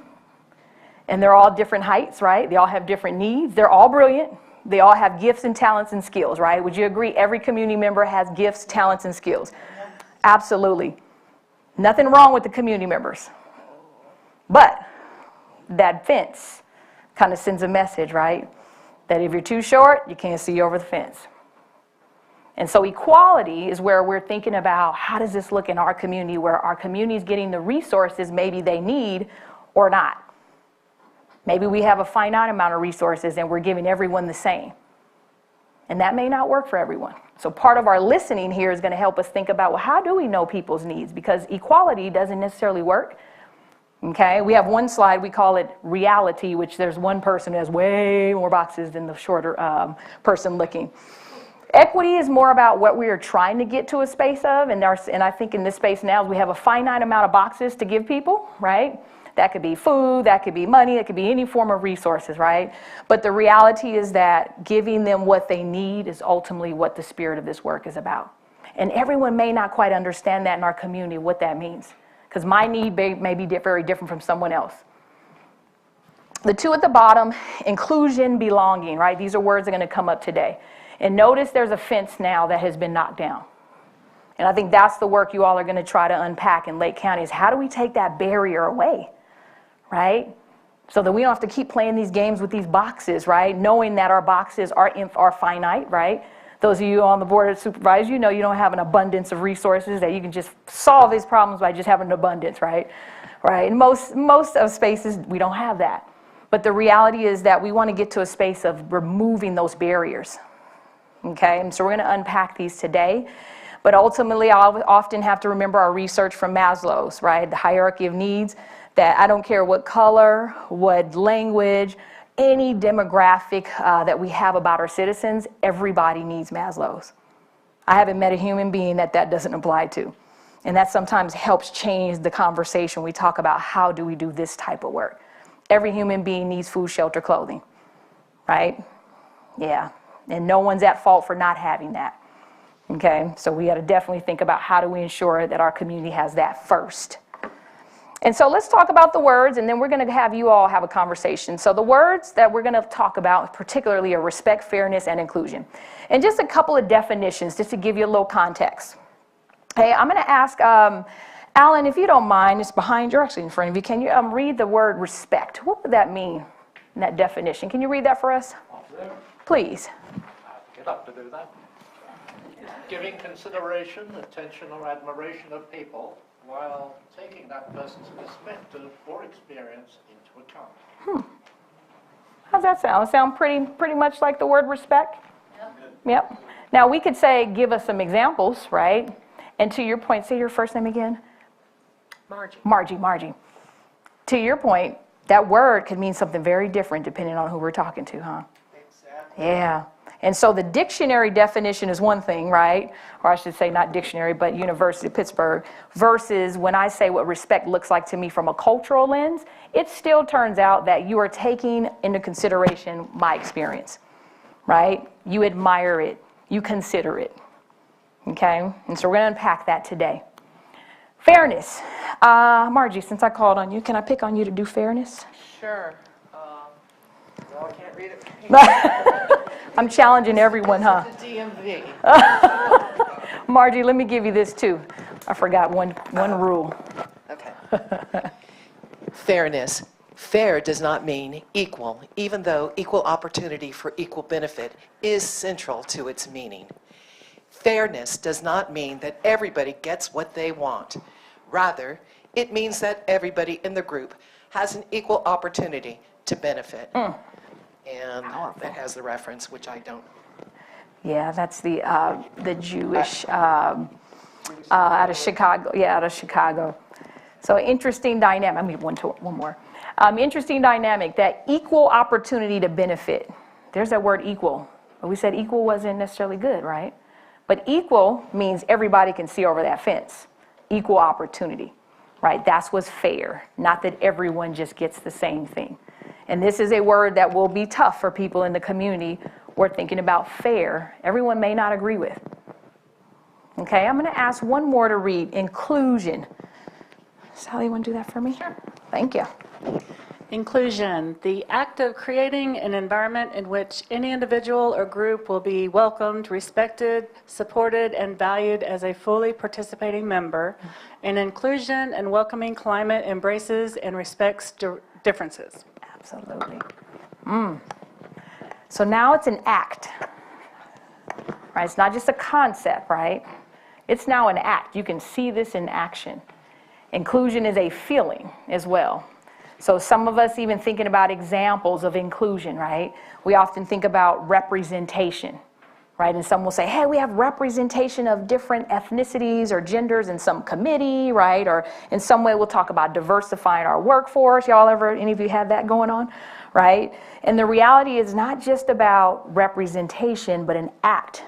And they're all different heights, right? They all have different needs. They're all brilliant. They all have gifts and talents and skills, right? Would you agree every community member has gifts, talents, and skills? Absolutely. Nothing wrong with the community members. But that fence kind of sends a message, right? That if you're too short, you can't see over the fence. And so equality is where we're thinking about how does this look in our community, where our community is getting the resources maybe they need or not. Maybe we have a finite amount of resources and we're giving everyone the same. And that may not work for everyone. So part of our listening here is going to help us think about, well, how do we know people's needs? Because equality doesn't necessarily work. Okay, we have one slide, we call it reality, which there's one person who has way more boxes than the shorter person looking. Equity is more about what we are trying to get to a space of, and I think in this space now we have a finite amount of boxes to give people, right? That could be food, that could be money, it could be any form of resources, right? But the reality is that giving them what they need is ultimately what the spirit of this work is about. And everyone may not quite understand that in our community, what that means, because my need may be very different from someone else. The 2 at the bottom, inclusion, belonging, right? These are words that are going to come up today. And notice there's a fence now that has been knocked down. And I think that's the work you all are going to try to unpack in Lake County is how do we take that barrier away, right? So that we don't have to keep playing these games with these boxes, right? Knowing that our boxes are finite, right? Those of you on the board of supervisors, you know you don't have an abundance of resources that you can just solve these problems by just having an abundance, right? Right? In most of spaces, we don't have that. But the reality is that we want to get to a space of removing those barriers. Okay, and so we're going to unpack these today. But ultimately, I'll often have to remember our research from Maslow's, right? The hierarchy of needs, that I don't care what color, what language, any demographic that we have about our citizens, everybody needs Maslow's. I haven't met a human being that doesn't apply to. And that sometimes helps change the conversation. We talk about how do we do this type of work. Every human being needs food, shelter, clothing, right? Yeah. And no one's at fault for not having that. Okay, so we got to definitely think about how do we ensure that our community has that first. And so let's talk about the words, and then we're going to have you all have a conversation. So the words that we're going to talk about particularly are respect, fairness, and inclusion. And just a couple of definitions, just to give you a little context. Hey, I'm going to ask Alan, if you don't mind, it's behind you, actually in front of you, can you read the word respect? What would that mean in that definition? Can you read that for us? Please. Get up to do that. Giving consideration, attention, or admiration of people while taking that person's perspective or experience into account. How's that sound? Sound pretty much like the word respect? Yep. Now we could say, give us some examples, right? And to your point, say your first name again. Margie. To your point, that word could mean something very different depending on who we're talking to, huh? Exactly. Yeah. And so the dictionary definition is one thing, right? Or I should say not dictionary, but University of Pittsburgh, versus when I say what respect looks like to me from a cultural lens, it still turns out that you are taking into consideration my experience, right? You admire it, you consider it, okay? And so we're going to unpack that today. Fairness. Margie, since I called on you, can I pick on you to do fairness? Sure. Well, I can't read it. I'm challenging everyone, huh? The DMV. Margie, let me give you this too. I forgot one rule. Okay. Fairness. Fair does not mean equal, even though equal opportunity for equal benefit is central to its meaning. Fairness does not mean that everybody gets what they want. Rather, it means that everybody in the group has an equal opportunity to benefit. And that has the reference, which I don't. Yeah, that's the Jewish out of Chicago. Yeah, out of Chicago. So interesting dynamic. I mean, one more. Interesting dynamic, that equal opportunity to benefit. There's that word equal. But we said equal wasn't necessarily good, right? But equal means everybody can see over that fence. Equal opportunity, right? That's what's fair. Not that everyone just gets the same thing. And this is a word that will be tough for people in the community we're thinking about fair. Everyone may not agree with. Okay, I'm going to ask one more to read, inclusion. Sally, you want to do that for me? Sure. Thank you. Inclusion, the act of creating an environment in which any individual or group will be welcomed, respected, supported, and valued as a fully participating member. An inclusion and welcoming climate embraces and respects differences. Absolutely. So now it's an act, right? It's not just a concept, right? It's now an act. You can see this in action. Inclusion is a feeling as well. So some of us even thinking about examples of inclusion, right? We often think about representation, right? And some will say, hey, we have representation of different ethnicities or genders in some committee, right? Or in some way we'll talk about diversifying our workforce. Y'all ever, any of you had that going on, right? And the reality is not just about representation, but an act,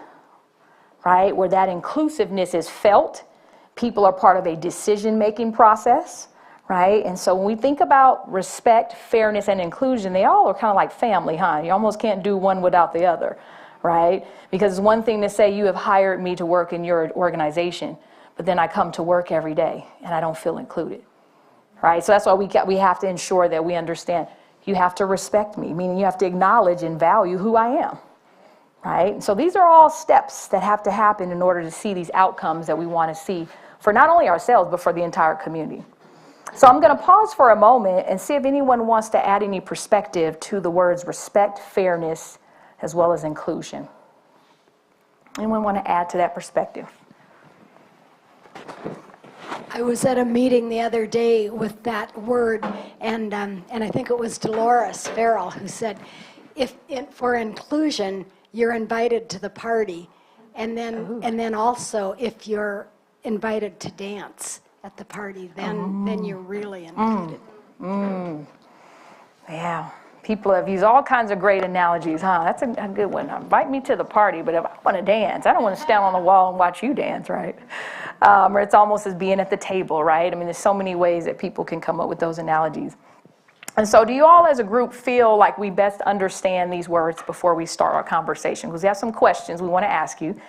right? Where that inclusiveness is felt. People are part of a decision-making process. Right? And so when we think about respect, fairness, and inclusion, they all are kind of like family, huh? You almost can't do one without the other, right? Because it's one thing to say you have hired me to work in your organization, but then I come to work every day and I don't feel included, right? So that's why we have to ensure that we understand you have to respect me, meaning you have to acknowledge and value who I am, right? And so these are all steps that have to happen in order to see these outcomes that we want to see for not only ourselves, but for the entire community. So I'm going to pause for a moment and see if anyone wants to add any perspective to the words respect, fairness, as well as inclusion. Anyone want to add to that perspective? I was at a meeting the other day with that word, and I think it was Dolores Farrell who said, for inclusion, you're invited to the party, and then also if you're invited to dance at the party, then you're really included. Yeah, people have used all kinds of great analogies, huh? That's a good one. Invite me to the party, but if I want to dance, I don't want to stand on the wall and watch you dance, right? Or it's almost as being at the table, right? I mean, there's so many ways that people can come up with those analogies. And so do you all as a group feel like we best understand these words before we start our conversation? Because we have some questions we want to ask you,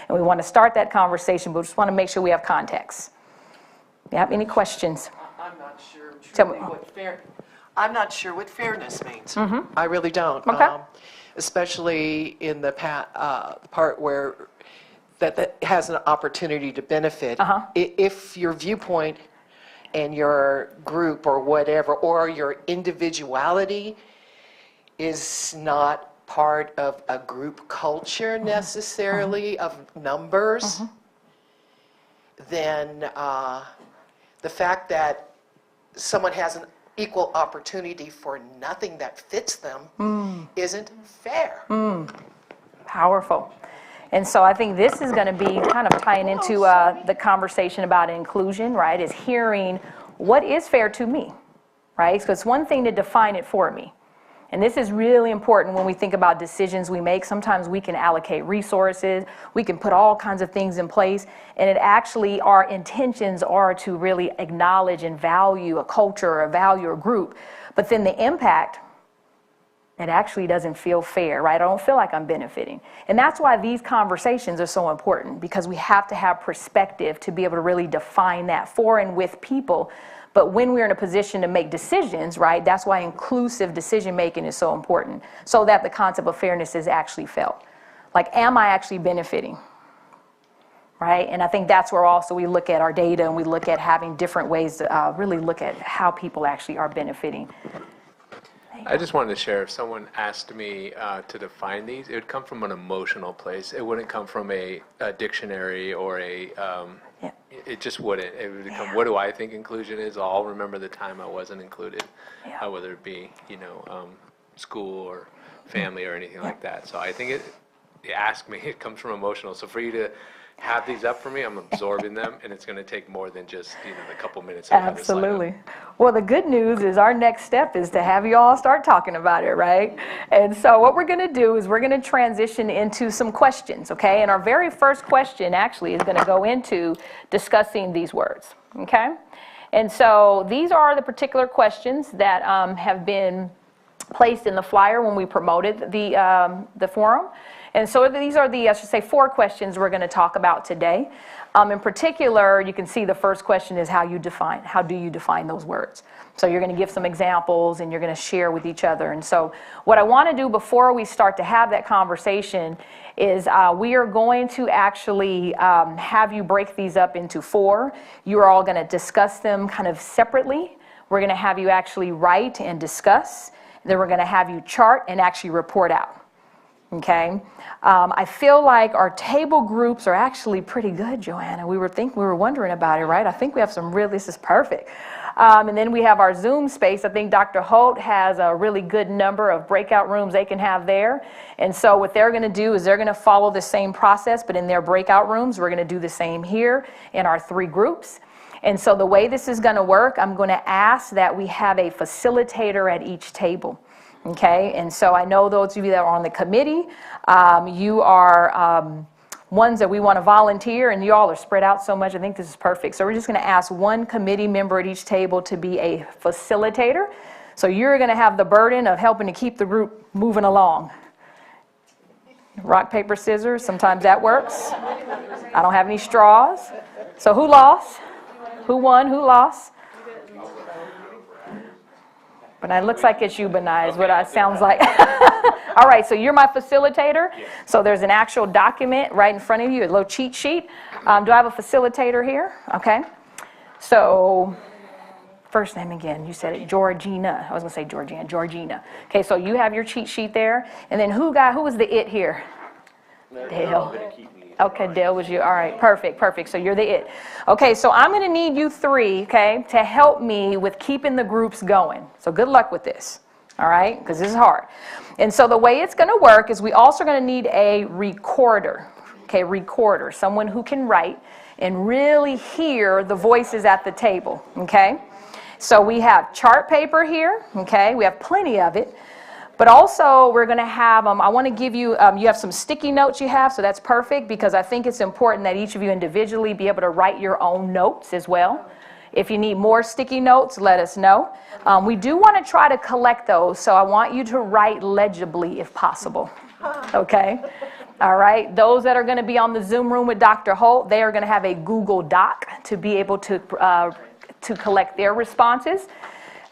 and we want to start that conversation, but we just want to make sure we have context. Yeah, any questions? I'm not sure truly I'm not sure what fairness means. I really don't. Okay. Especially in the part where that has an opportunity to benefit. If your viewpoint and your group or whatever, or your individuality is not part of a group culture necessarily of numbers, then the fact that someone has an equal opportunity for nothing that fits them isn't fair. Powerful. And so I think this is going to be kind of tying into the conversation about inclusion, right, is hearing what is fair to me, right? So it's one thing to define it for me. And this is really important when we think about decisions we make. Sometimes we can allocate resources, we can put all kinds of things in place, and it actually, our intentions are to really acknowledge and value a culture or value a group. But then the impact, it actually doesn't feel fair, right? I don't feel like I'm benefiting. And that's why these conversations are so important, because we have to have perspective to be able to really define that for and with people. But when we're in a position to make decisions, right, that's why inclusive decision making is so important, so that the concept of fairness is actually felt. Like, am I actually benefiting? Right? And I think that's where also we look at our data and we look at having different ways to really look at how people actually are benefiting. I just wanted to share, if someone asked me to define these, it would come from an emotional place. It wouldn't come from a dictionary or a, it just wouldn't. It would come, what do I think inclusion is? I'll remember the time I wasn't included, whether it be, school or family or anything like that. So I think you ask me, it comes from emotional. So for you to have these up for me, I'm absorbing them, and it's going to take more than just a couple minutes. Absolutely. Well, the good news is our next step is to have you all start talking about it, right? And so what we're going to do is we're going to transition into some questions, okay? And our very first question actually is going to go into discussing these words, okay? And so these are the particular questions that have been placed in the flyer when we promoted the forum. And so these are the, I should say, 4 questions we're going to talk about today. In particular, you can see the first question is how do you define those words? So you're going to give some examples and you're going to share with each other. And so what I want to do before we start to have that conversation is we are going to actually have you break these up into 4. You're all going to discuss them kind of separately. We're going to have you actually write and discuss. Then we're going to have you chart and actually report out. Okay, I feel like our table groups are actually pretty good, Joanna. We were wondering about it, right? I think we have some this is perfect. And then we have our Zoom space. I think Dr. Holt has a really good number of breakout rooms they can have there. And so what they're going to do is they're going to follow the same process, but in their breakout rooms, we're going to do the same here in our 3 groups. And so the way this is going to work, I'm going to ask that we have a facilitator at each table. Okay, and so I know those of you that are on the committee, you are ones that we want to volunteer, and you all are spread out so much. I think this is perfect. So we're just going to ask one committee member at each table to be a facilitator. So you're going to have the burden of helping to keep the group moving along. Rock, paper, scissors, sometimes that works. I don't have any straws. So who lost? Who won? Who lost? But it looks like it's you, Benai, is what it sounds like. All right, so you're my facilitator. So there's an actual document right in front of you, a little cheat sheet. Do I have a facilitator here? Okay. So first name again, you said it, Georgina. I was going to say Georgina. Georgina. Okay, so you have your cheat sheet there. And then who was the it here? Dale. Okay, Dale was you. All right, perfect. So you're the it. Okay, so I'm going to need you 3, okay, to help me with keeping the groups going. So good luck with this, all right, because this is hard. And so the way it's going to work is we also going to need a recorder, okay, someone who can write and really hear the voices at the table, okay. So we have chart paper here, okay, we have plenty of it. But also, we're going to have, I want to give you, you have some sticky notes you have, so that's perfect, because I think it's important that each of you individually be able to write your own notes as well. If you need more sticky notes, let us know. We do want to try to collect those, so I want you to write legibly if possible. Okay? All right? Those that are going to be on the Zoom room with Dr. Holt, they are going to have a Google Doc to be able to collect their responses.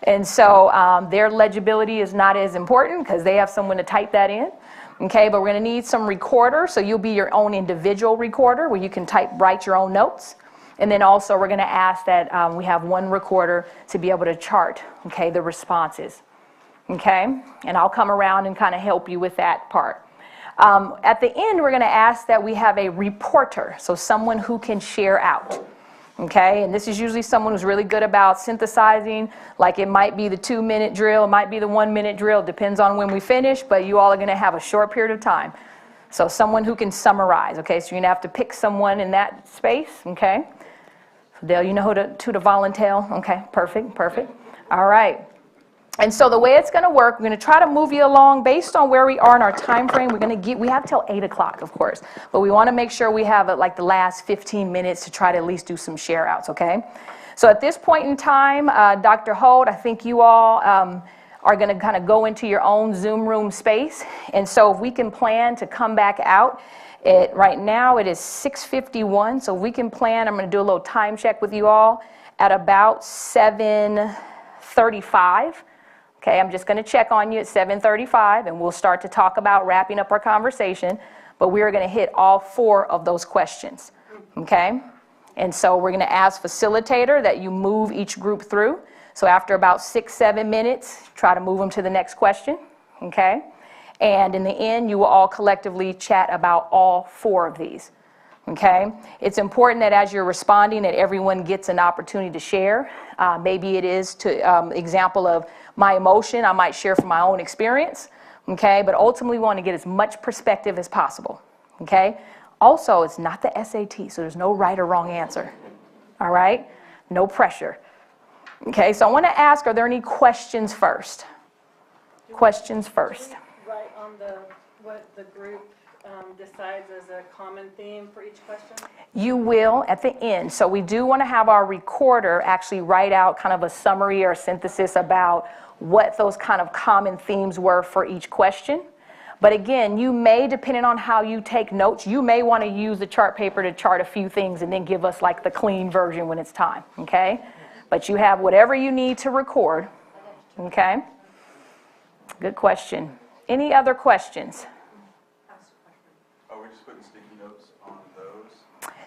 And so their legibility is not as important because they have someone to type that in. Okay, but we're going to need some recorder, so you'll be your own individual recorder where you can write your own notes. And then also we're going to ask that we have one recorder to be able to chart, okay, the responses. Okay, and I'll come around and kind of help you with that part. At the end, we're going to ask that we have a reporter, so someone who can share out. Okay, and this is usually someone who's really good about synthesizing, like it might be the 2-minute drill, it might be the 1-minute drill, depends on when we finish, but you all are going to have a short period of time. So someone who can summarize, okay, so you're going to have to pick someone in that space, okay. So Dale, you know who to volunteer, okay, perfect. All right. And so the way it's going to work, we're going to try to move you along based on where we are in our time frame. We have till 8 o'clock, of course, but we want to make sure we have like the last 15 minutes to try to at least do some share outs, okay? So at this point in time, Dr. Holt, I think you all are going to kind of go into your own Zoom room space. And so if we can plan to come back out, right now it is 6:51, so if we can plan, I'm going to do a little time check with you all at about 7:35. Okay, I'm just going to check on you at 7:35, and we'll start to talk about wrapping up our conversation, but we're going to hit all 4 of those questions, okay? And so we're going to ask facilitator that you move each group through. So after about 6-7 minutes, try to move them to the next question, okay? And in the end, you will all collectively chat about all 4 of these, okay? It's important that as you're responding that everyone gets an opportunity to share. Maybe it is to example of my emotion. I might share from my own experience, okay? But ultimately, we want to get as much perspective as possible, okay? Also, it's not the SAT, so there's no right or wrong answer, all right? No pressure. Okay, so I want to ask, are there any questions first? Questions first. Right on what the group decides as a common theme for each question? You will at the end. So we do want to have our recorder actually write out kind of a summary or synthesis about what those kind of common themes were for each question. But again, you may, depending on how you take notes, you may want to use the chart paper to chart a few things and then give us like the clean version when it's time, okay? But you have whatever you need to record, okay? Good question. Any other questions? Are we just putting sticky notes on those?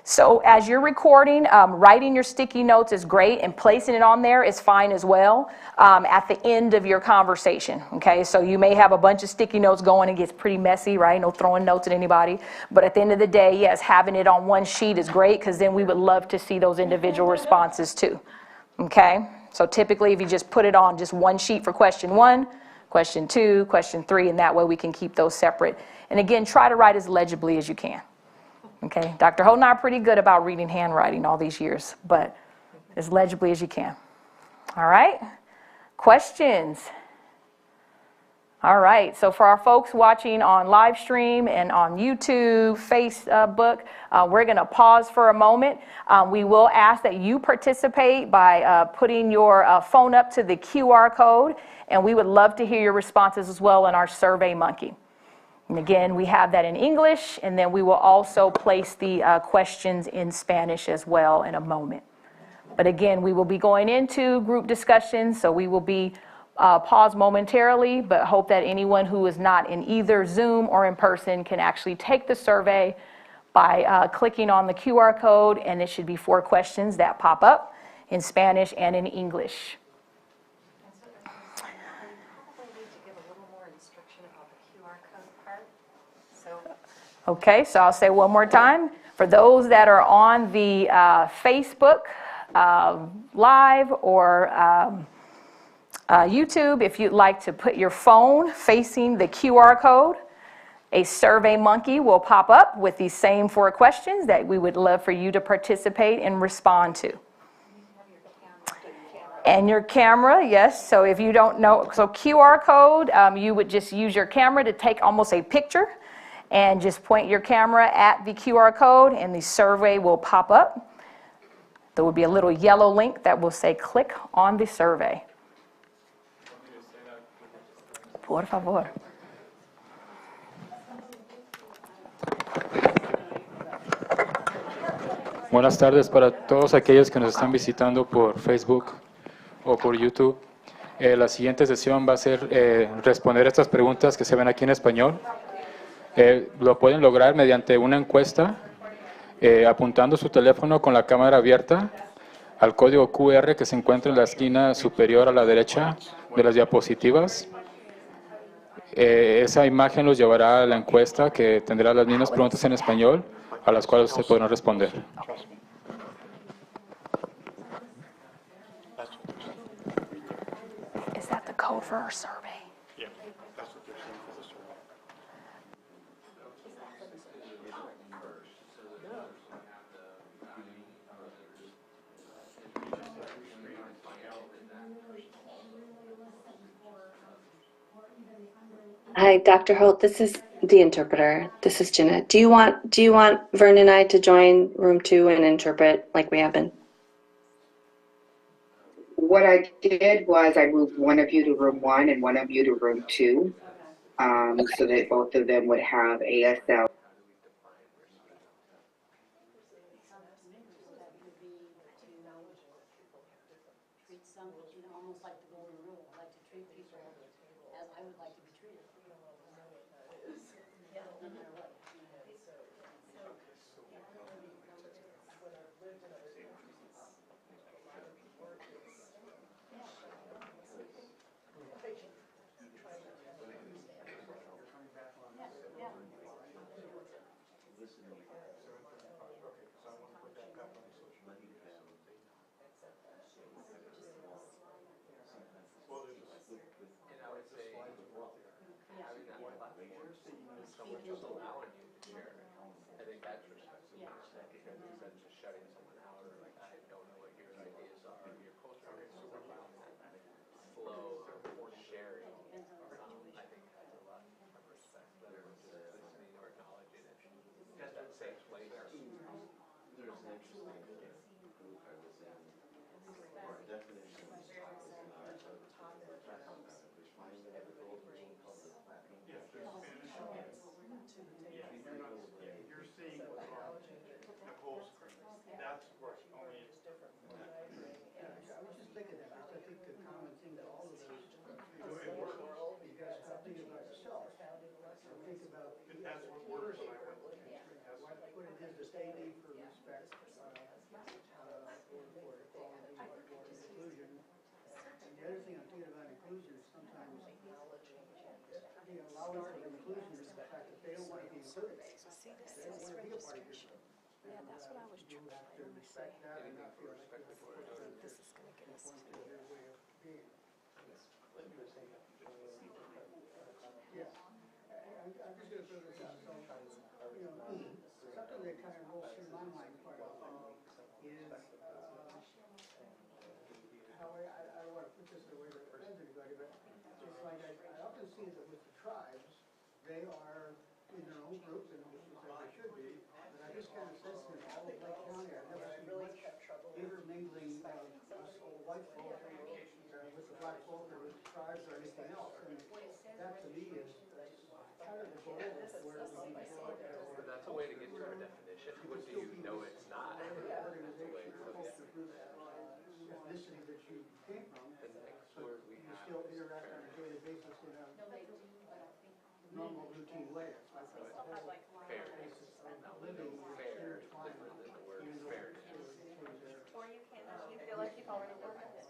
So as you're recording, writing your sticky notes is great, and placing it on there is fine as well at the end of your conversation, okay? So you may have a bunch of sticky notes going. It gets pretty messy, right? No throwing notes at anybody. But at the end of the day, yes, having it on one sheet is great because then we would love to see those individual responses too, okay? So typically if you just put it on just one sheet for question 1, question 2, question 3, and that way we can keep those separate. And again, try to write as legibly as you can. Okay, Dr. Holt and I are pretty good about reading handwriting all these years, but as legibly as you can. All right, questions? All right, so for our folks watching on live stream and on YouTube, Facebook, we're going to pause for a moment. We will ask that you participate by putting your phone up to the QR code, and we would love to hear your responses as well in our Survey Monkey. And again, we have that in English, and then we will also place the questions in Spanish as well in a moment. But again, we will be going into group discussions, so we will be paused momentarily, but hope that anyone who is not in either Zoom or in person can actually take the survey by clicking on the QR code, and it should be 4 questions that pop up in Spanish and in English. Okay, so I'll say one more time. For those that are on the Facebook Live or YouTube, if you'd like to put your phone facing the QR code, a Survey Monkey will pop up with these same 4 questions that we would love for you to participate and respond to. And your camera, yes, so if you don't know, so QR code, you would just use your camera to take almost a picture and just point your camera at the QR code and the survey will pop up. There will be a little yellow link that will say click on the survey. Por favor. Buenas tardes para todos aquellos que nos están visitando por Facebook o por YouTube. La siguiente sesión va a ser responder estas preguntas que se ven aquí en español. Lo pueden lograr mediante una encuesta, apuntando su teléfono con la cámara abierta al código QR que se encuentra en la esquina superior a la derecha de las diapositivas. Esa imagen los llevará a la encuesta que tendrá las mismas preguntas en español a las cuales ustedes podrán responder. Is that the code for our survey? Yeah, that's what they're saying for the survey. Hi, Dr. Holt. This is the interpreter. This is Jenna. Do you want Vern and I to join room 2 and interpret like we have been? What I did was I moved one of you to room 1 and one of you to room 2, so that both of them would have ASL. we're just allowing you to share. I think that's respectful, because instead of just shutting someone out, or like, I don't know what your ideas are, or your culture is, so we're allowing that flow of sharing. I think has a lot of respect, whether it's just listening or acknowledging it. Just that safe place. There's an interesting group I was in, or definition was defining the gold ring called the platinum. You're seeing Nicole's screen. That's where only it's different. I was just thinking that, because I think the common thing that all of us, you guys stop thinking about yourself. Think about. That's what works when I went to What it is to stay in for respect, for equality, for inclusion. And the other thing I'm thinking about inclusion is sometimes allowing for inclusion is the fact that they don't want to be included. See, this They don't is want to be a part of your registration. group. Yeah, that's what I was trying You have to to respect that and not feel like This is going to get us to their way of being. Yeah. I'm just going to throw this out. So, something that kind of rolls through my mind quite often is how I don't want to put this in a way that offends anybody, but it's like I often see that with the tribes, they are in their own groups, and which is like they should be, but I just kind of sense that all of Lake County, I've never seen much intermingling of us old white folk with the black folk or with the tribes or anything else, and that to me is kind of the goal of where we need to go. But that's a way to get to our definition. What do you know it's not? Organization, culture, group, ethnicity that you came from, so you still interact on a daily basis in a normal routine way. It's like the whole basis of living is intertwined. Than the word fair. Or you can't, you feel like you've already worked with it.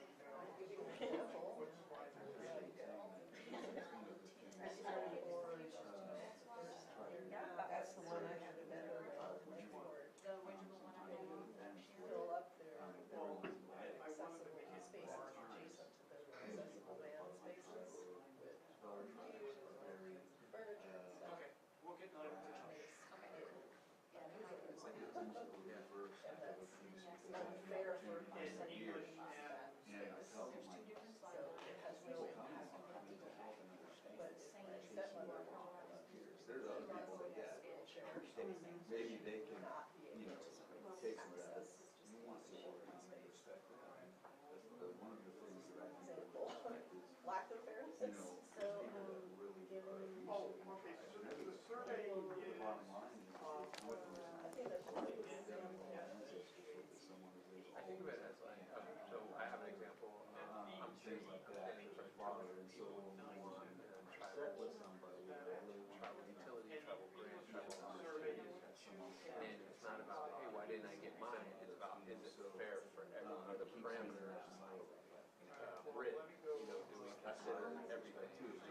That's the one I had a better The original one I fill up their accessible spaces adjacent to the accessible van spaces with computers and furniture and stuff. We'll get notifications. It's unfair for us to use that space. So it has no impact on people. But if I set one up, There's other people that maybe they can, take some of that. You want to respect that. But one of the things that I think is lack of fairness. Okay, so the survey is, bottom line is I think that's what it is. I think of it as like, so I have an example. I'm things like that, father, and so tribal utility, tribal grant, tribal opportunities. And it's not about, hey, why didn't I get mine? It's about, is it fair for everyone? The parameters written, do we consider everything?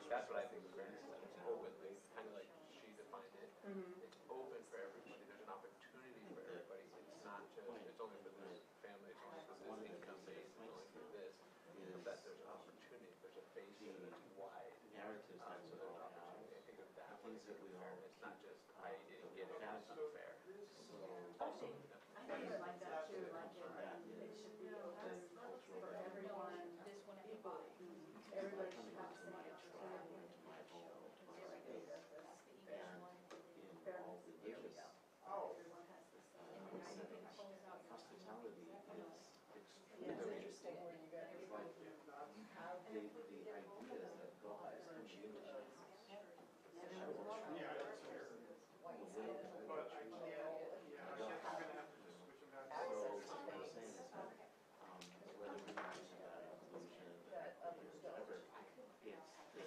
That's what I think of fairness is. It's open, kind of like she defined it. It's open for everybody. There's an opportunity for everybody. It's not just, it's only for this family, it's only for this income base, it's only for this. But that there's an opportunity, there's a base that's wide. narratives that So we there's all an have, opportunity. I think of that things that we all It's not just, I didn't get it, it's unfair. I really like that too, like it should be open for everyone, this one equally. Everybody should have the same opportunity to show. That's the equal one. Fairness, there we go. Everyone has the same. And I think it pulls out your. hospitality is It's interesting where you got people who have the ideas that God has come to you. but I think I'm going to have to just switch them back. So what I'm saying is that whether we're talking about inclusion, whatever, it's this.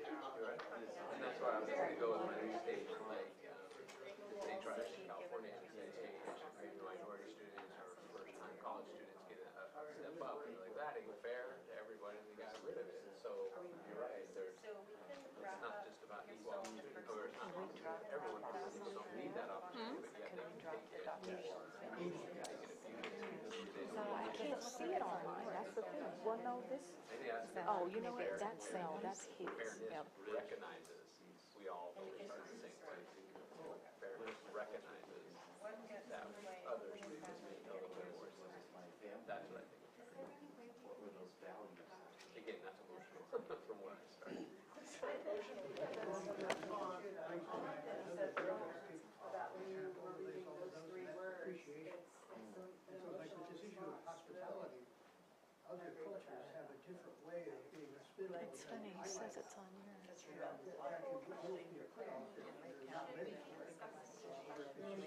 You're right. And that's why I was going to go with my new state, like, they try to in California and say, hey, are you minority students or first-time college students get a step up? And like, that ain't fair to everybody, and we got rid of it. So you're right, there's, it's not just about equal opportunity, or it's not opportunity. Everyone don't need that opportunity, but yet they can take it No, I can't see it online, that's the thing. Well, no, this, oh, you know what, that's his. Fairness recognizes other cultures have a different way of being hospitable. It's funny, he says it's on yours. That can both be a problem if they're not ready for it. And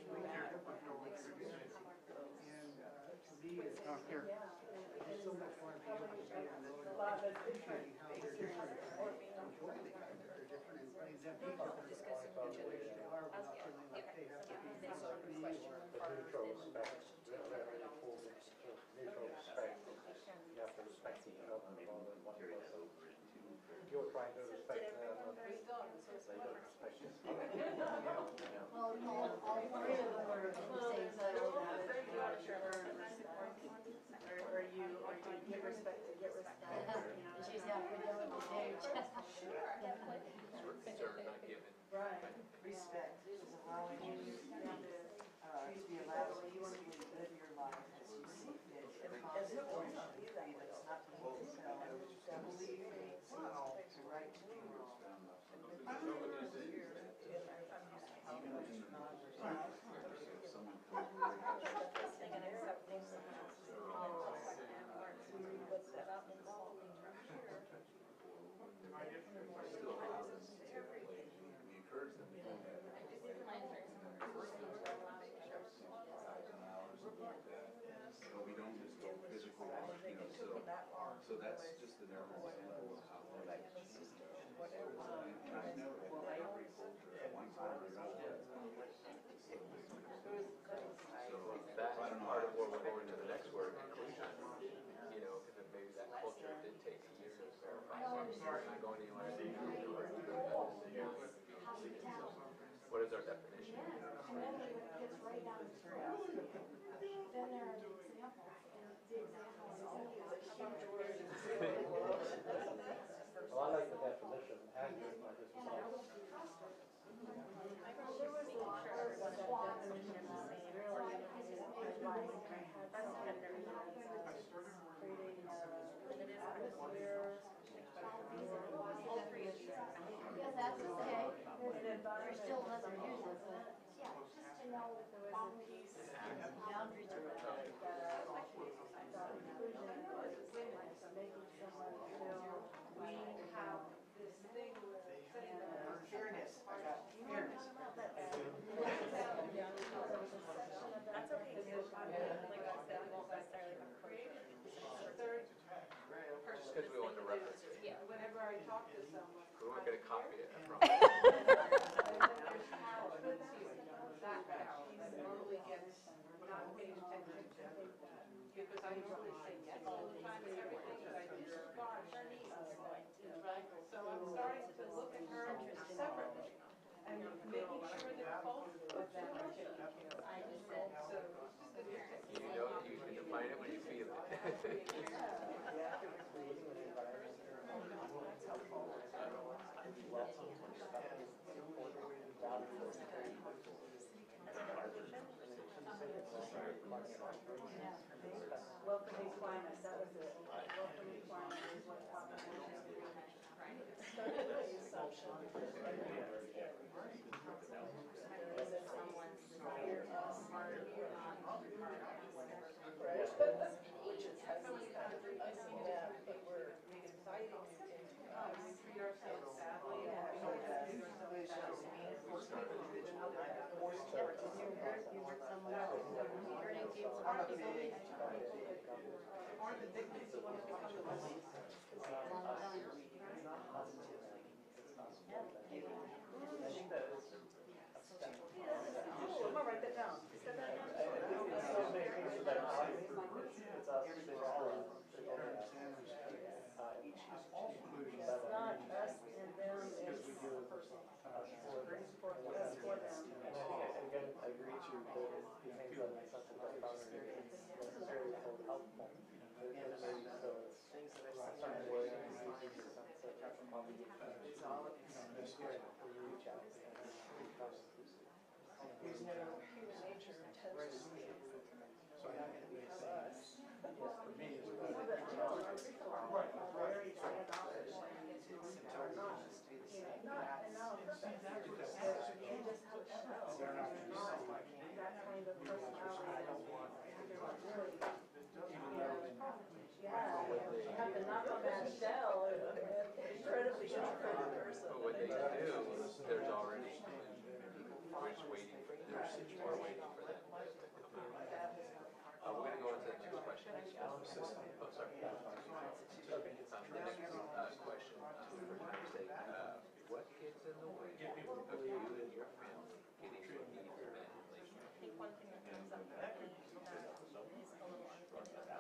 to me, it's there's so much more to be able to be in the appreciating how they're different, enjoying the fact that they're different, and letting them be different in the way that they are without feeling like they have to be me or Mutual respect, mutual respect, you have to respect each other rather than one person. You're trying to respect them, they don't respect you. Well, all three of them were saying Or you give respect to get respect. she's happy to on the page. Concerned, not given. Right. Respect is allowing you to be allowed to live your life as you see fit. And responsibility that's not to hold yourself, to believe to right to be wrong. And accepting what's set up and We encourage them to do that. But we don't just go physical, so that's just an example of how I never had every culture at one time or another. So that's part of where we're going to the next word, inclusion. You know, if maybe that culture did take a year to verify, so it's not going anywhere. What is our definition? it's right down to then there are the examples, and the examples Well, I like the definition, accurate by this law. Yeah, that's okay. There still doesn't use it, but yeah, just to know boundaries are right. making someone feel we have this thing with fairness. I got fairness. That's okay, too. Like I said, we won't necessarily have a creative. Just because we want to reference it. Yeah. Whenever I talk to someone. We weren't going to copy it. That she normally gets not paid attention to. Because I normally say yes all the time to everything, but I disregard her needs. Right? So I'm starting to look at her separately and making sure that both of them are taken care of. I just said, so. You know, you can define it when you feel it. Welcoming climate, that was it. Welcoming climate is what population I'm gonna write that down. Set that down. It's not us and them, it's for them. Again, I agree to the things that make such a great experience necessarily so helpful. Things that are certain words and it's all it's good for you to reach out and become inclusive. There's no human nature tends to be So I have to make sense. For me, it's very standoffish and are not. That kind of personality. Yeah. not from that shell, incredibly introverted person. But what they do is there's already, we're just waiting for them. We're waiting for them to come out. We're going to go on to the next question. Oh, sorry. The next question, for time's sake, what gets in the way of you and your family getting your needs met? I think one thing that comes up that is a little unfortunate that's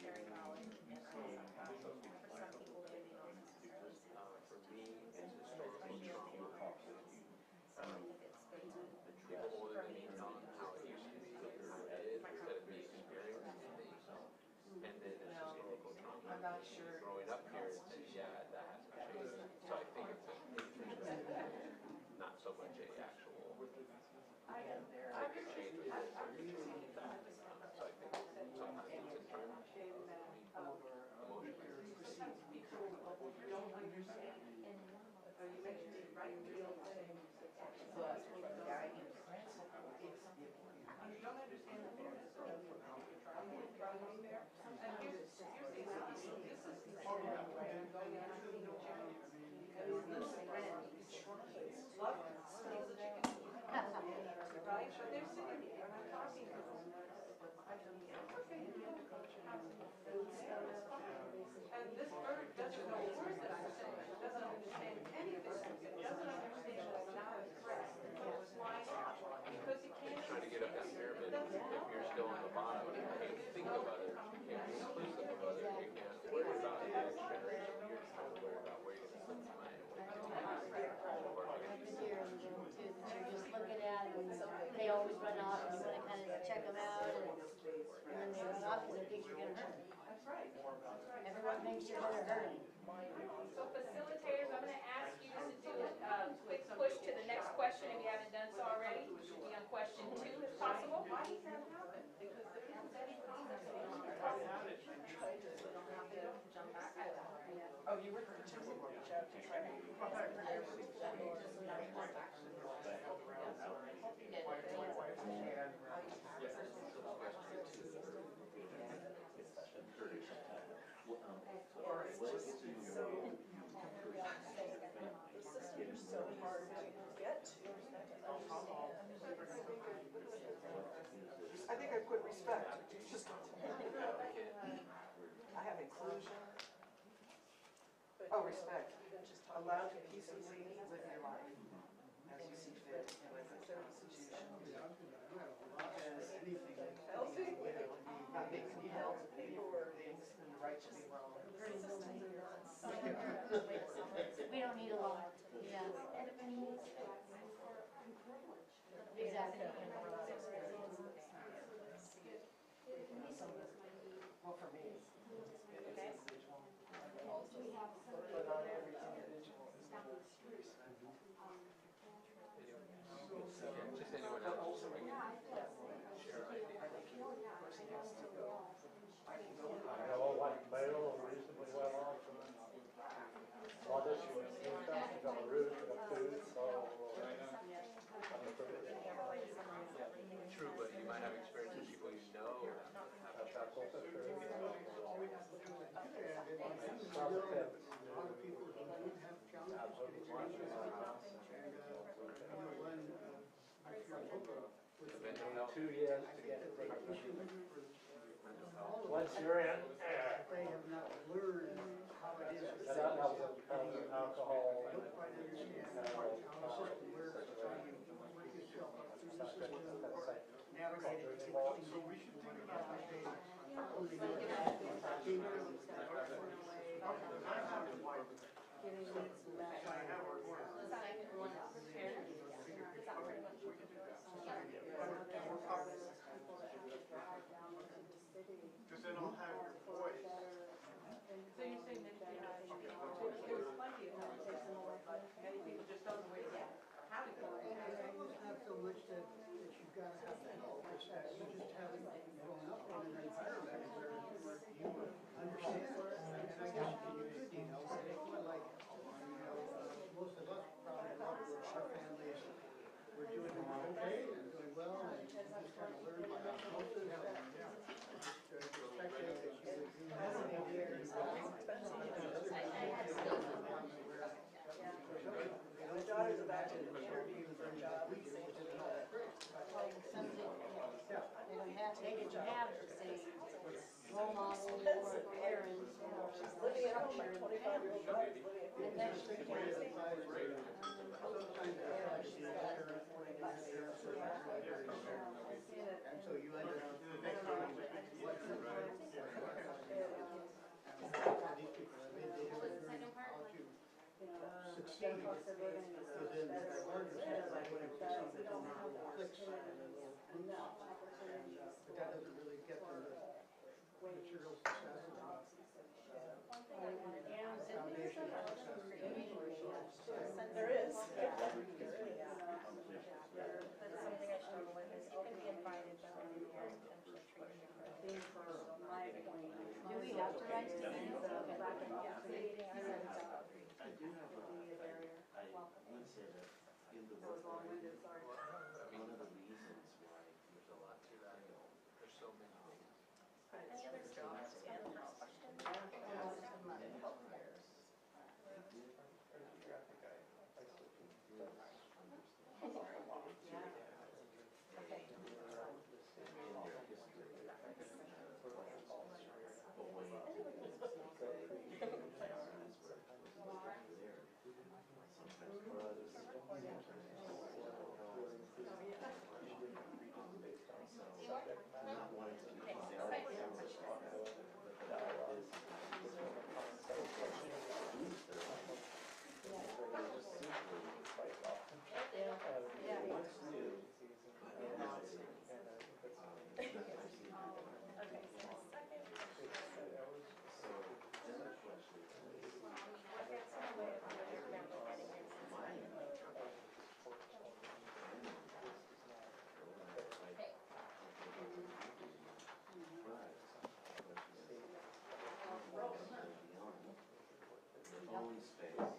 very valid, and for some people it may not necessarily seem For me, it's historical trauma. if it's been People older than me tell them how it used to be instead of me experiencing things. And then it's historical trauma. I'm not sure. Growing up here, it's, yeah, that hasn't changed. So I think it's a not so much a actual change with it. So I think sometimes it's internal. Right, but they're sitting there, and I'm talking to them. And this bird doesn't know words that I'm saying, doesn't understand any of this, doesn't understand that I'm not impressed, and so it's flying out, because he can't. Trying to get up that pyramid, if you're still on the bottom, you can't think of others, you can't be inclusive of others, you can't worry about the next generation, you're trying to worry about where you're going to put the money. you're just looking at, and they always run off, and you want to kind of check them out, and then they run off because they think you're going to hurt them. That's right. Everyone thinks you're going to hurt them. So facilitators, I'm going to ask you to do a quick push to the next question if you haven't done so already, which will be on question 2 if possible. Why does that happen? Because there isn't anybody that's Oh, you were to reach out to try the system is so hard to get to. I think I put respect. Just I have inclusion. Oh, respect. Allowed to peacefully live your life as you see fit with the Constitution. Healthy, not being held to pay for things and the right to be wrong. We don't need a lot. Yeah. Exactly. Well, for me, it's individual. But not every individual is Just anyone else. Sure, I have a white male, reasonably well off. Modest, you've got a roof, you've got food, so. True, but you might have experience with people you know. That's also true. A lot of people who don't have challenges getting into this one, if you're local, It's been 2 years to get it. Once you're in, they have not learned how it is. that alcohol. Don't quite understand how the system works, how you work yourself up through the system, or navigate it, take things in, we should think about it. Only know because they don't have your voice. So you're saying that there's plenty of conversation, but many people just don't know where to get. How to go. It's not so much that you've got to have to help, it's that you just haven't grown up in an environment where you understand. And I guess you could need help, but it's not like, most of us probably love our families. We're doing okay and doing well, and you just kind of learn by osmosis and just respect it that you would be My daughter's about to interview for a job at St. Juliana. They don't have, they didn't have the same role model or parents or She's living at home, my 25-year-old daughter's living at home. and then she carries it. And so you end up succeed within their organization, like when it's something that clicks and but that doesn't really get them the material success and foundation of success. There is. That's something I struggle with, is you can be invited, but then you're potentially treated differently. Do we have to write to them? I do have a barrier. I want to say that in the work that I do, one of the reasons why there's a lot to that, there's so many things. Any other students have a question?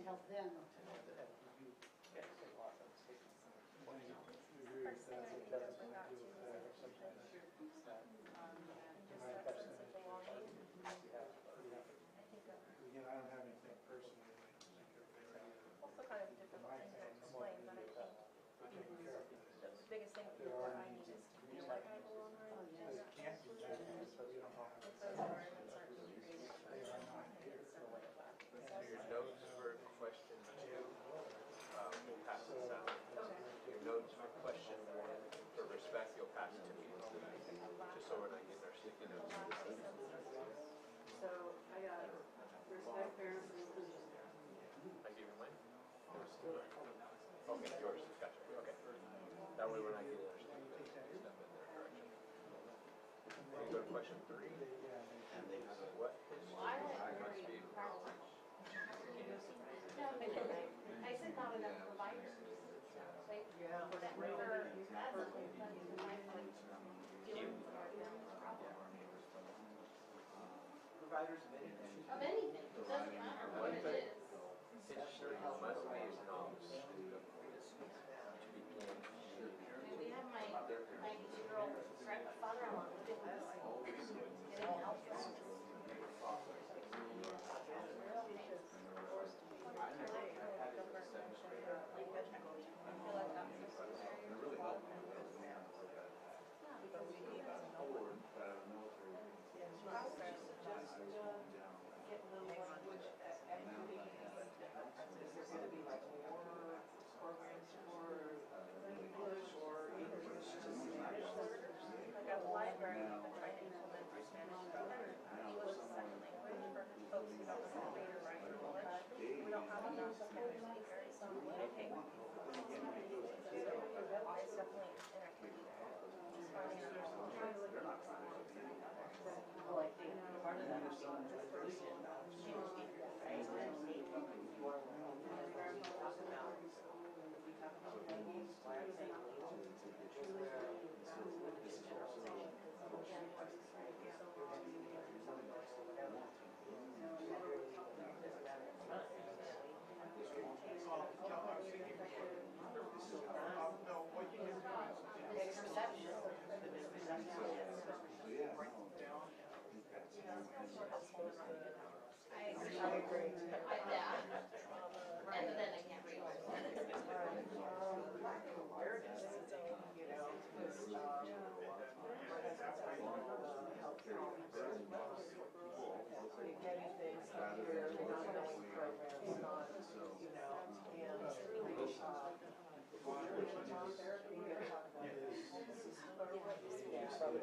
Help them. Again, I don't have anything personally. Also kind of a difficult thing to explain, but I think the biggest thing people find is to feel like I belong on an agenda. Can't do that, so we don't have. If those environments aren't created, They are not here. So your notes for question 2, we'll pass this out. Your notes for question 1, for respect, you'll pass it to me. Just so we're not getting our sticky notes. So I got respect parents and inclusion. I give you mine? Okay, yours, gotcha, okay. That way we're not getting our sticky notes stuff in there, correction. You go to question 3. And they say, what is must be acknowledged? No, I said not enough providers. Like, that river, that's a whole bunch of life, like, dealing with our problem. Providers of anything. Of anything, it doesn't matter what it is. History must be acknowledged to begin. We have my 92-year-old father-in-law living with us, getting help from us. Getting those language activities, is there going to be like more programs for English or English to Spanish? Like at the library, we've been trying to implement for Spanish English as a second language for folks who don't know read or write English. We don't have enough Spanish speakers, so we need to take it's definitely an activity there. Just finding out Like, part of that is English speakers, right? I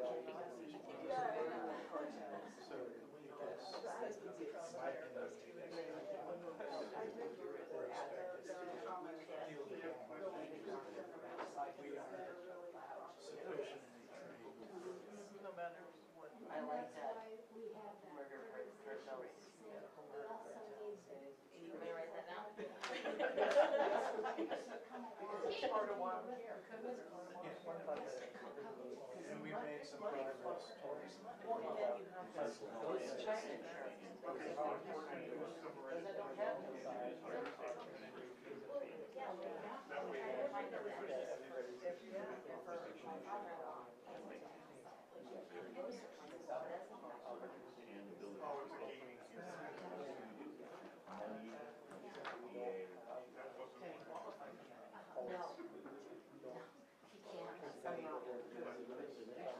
like that. Murder for notes. You want me to write that down? Part of one. And we made some progress towards.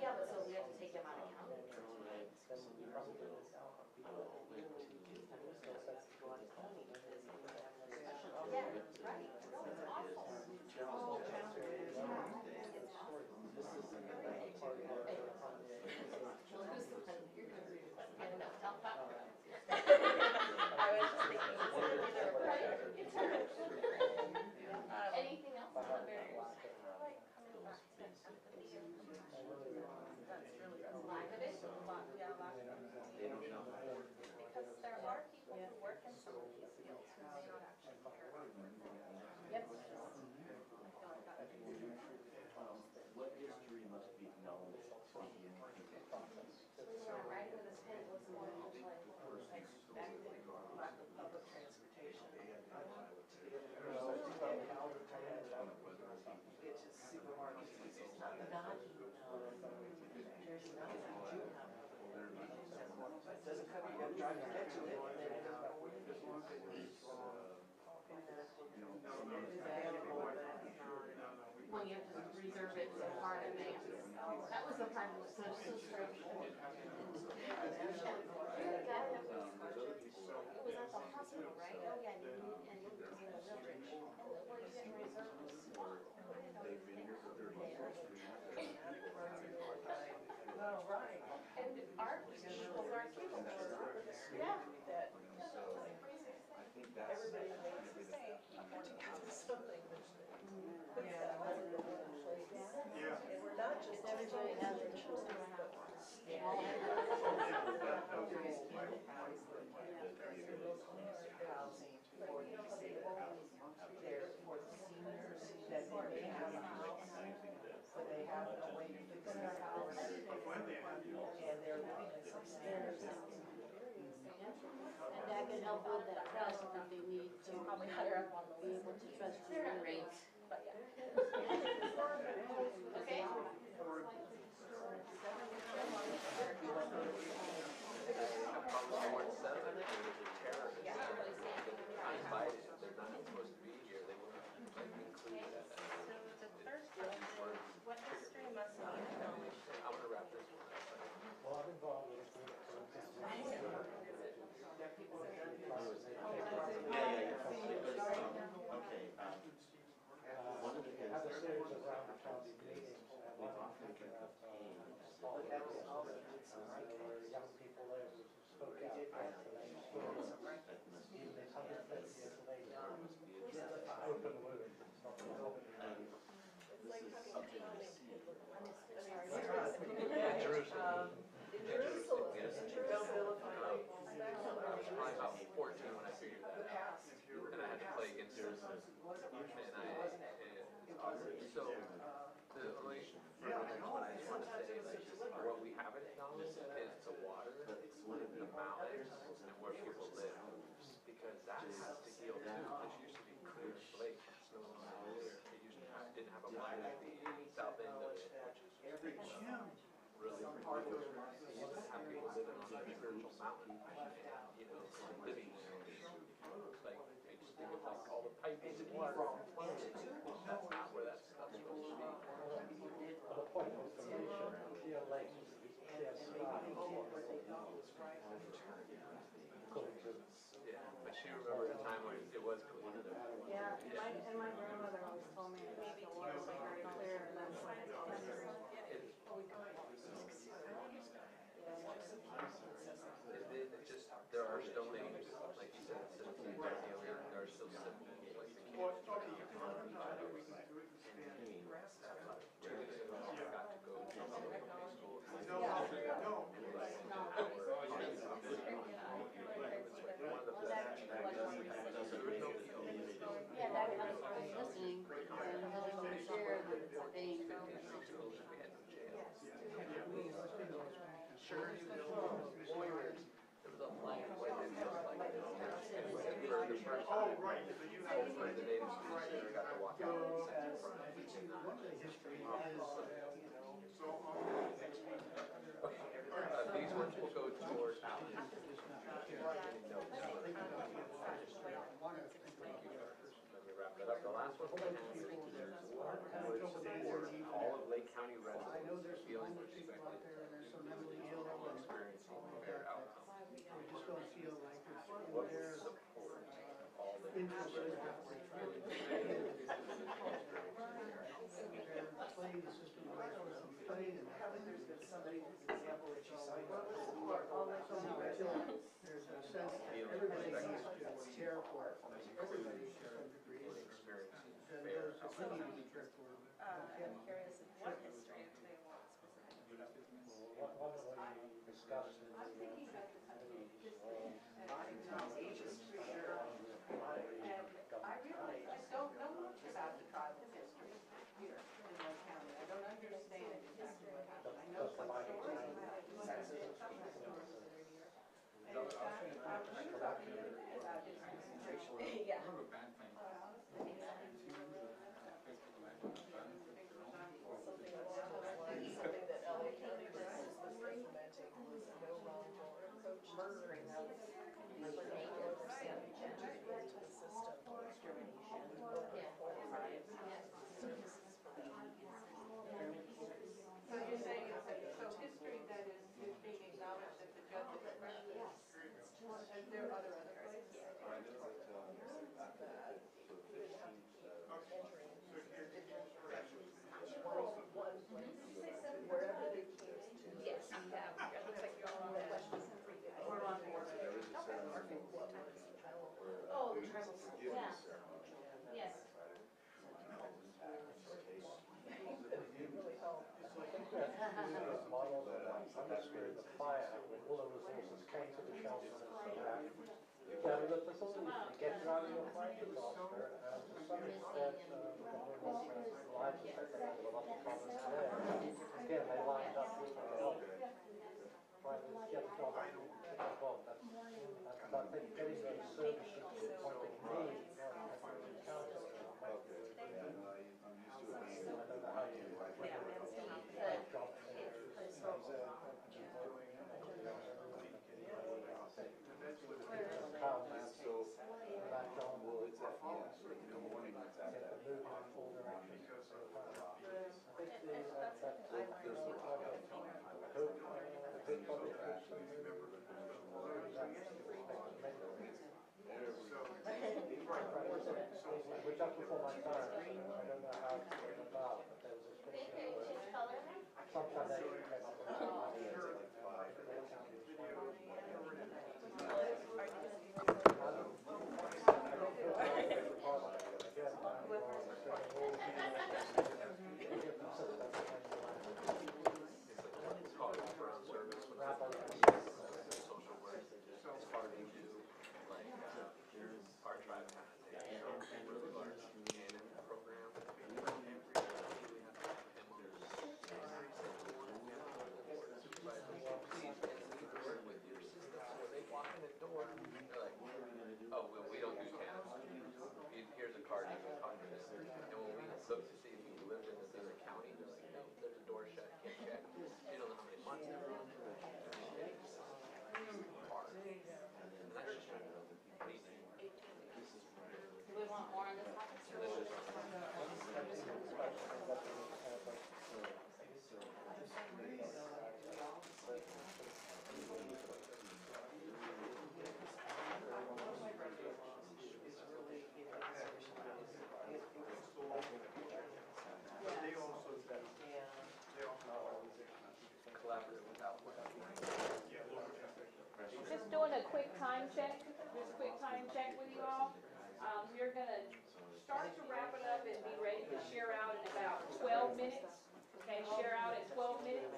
Yeah, but so we have to take him out of county. Yeah, right. No, it's awful. Anything else on the barriers? Lack of it? Yeah, lack of it. Because there are people who work in some of these fields who may not actually care. Yep. What history must be known to begin the process? Writing with his pen was more than like lack of public transportation. Get to supermarkets, it's not there's nothing you have. It doesn't cover, you gotta drive to get to it, and then well, you have to reserve it so far in advance. That was the part that was so strange. It was at the hospital, right? Oh, yeah, and you was in a village. Well, you didn't reserve a spot. They've been here for 30 years. Oh, right. And our people aren't capable. Yeah. I think that's Everybody makes the same, something that's. Yeah. And we're not just everybody has their children. Housing for the disabled, there for the seniors that they have a house, but they have no way to fix their house, and they're living in some stairs. And that can help build that trust that they need to probably higher up on the be able to trust you in rates. But yeah. Okay. I invited, they're not supposed to be here, they wouldn't include that. So the first question, what history must be known? I'm gonna wrap this one up. Well, I'm involved with a group. Okay. One of the things Have a series of round the county meetings. we often get obtained Where young people live, spoke out. Even 150th lake, open loop. this is something I see. In Jerusalem, they'll vilify people. I was probably about 14 when I figured that out. And I had to play against them. And so, the only what I just want to say is what we haven't acknowledged is the water, the mountains, and where people live. Because that has to heal too. This used to be clear lake. It's no longer clear. It used to have, didn't have a light at the south end of it, which is really hard. It used to have people living on a spiritual mountain, and, you know, living there. Like, I just think of like all the piping and water. That's not where that stuff's supposed to be. The point was to make sure the lake was Yeah, but she remembered a time when it was clean. Yeah, and my grandmother always told me that the water was very clear, and that's why I Sure, lawyers. There was a flag when it was like this. And for the first time, the native students there got to walk out and sit in front of me. These ones will go towards Alex. Let me wrap that up. The last one we have is support all of Lake County residents feeling respected, experiencing fair outcomes. Don't feel like it's What would support all the playing the system the way it's supposed to be played, and there's been somebody, example that you cited, there's a sense that everybody needs to care for everybody to some degree, then those who need to be cared for. I'm curious what history they want specifically. What have we discussed in the Thinking about the I really don't know much about the tribal history here in Lake County. I don't understand exactly what happened. I know some stories about yeah. Something that LA County was implementing was no wrongdoing approach to murdering of for 8% into the system for extermination services for them. So you're saying it's so history that is being acknowledged that the judge is correct? Yes. And there are other places? Wherever they came to. Yes, it looks like you're all on that. We're on board. Oh, the tribal school, yeah. Yes. model that atmosphere in the fire when all the resources came to the shelter and yeah, the facilities to get you out of your fire disaster, and to some extent, the lives affected a lot of problems there. Again, they lined up with the help. Trying to get the job out of that's I think getting those services to the point that you need, which up before my time, I don't know how it came about, but there was a some foundation came up It's called wraparound service. Social work. It's hard to do. Like, our tribe has a really large canon program. When they walk in the door, they're like, oh, well, we don't do cannons. Here's a card, you can talk to them. And when we look to see if you lived in this other county, they're like, no, there's a door shut, can't check. You don't know how many months they're on. And that's just amazing. Do we want more on this topic? Collaborative without Just doing a quick time check, with you all. We're gonna start to wrap it up and be ready to share out in about 12 minutes. Okay, share out in 12 minutes.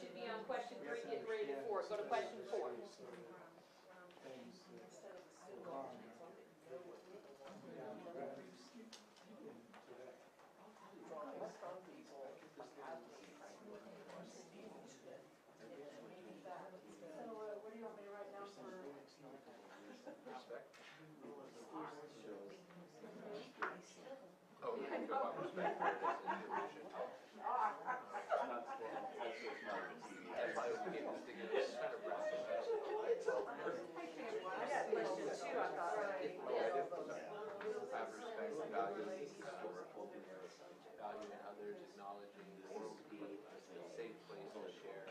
Should be on question 3, get ready for it. Go to question 4. Some people have Value in others, acknowledging world peace, a safe place to share,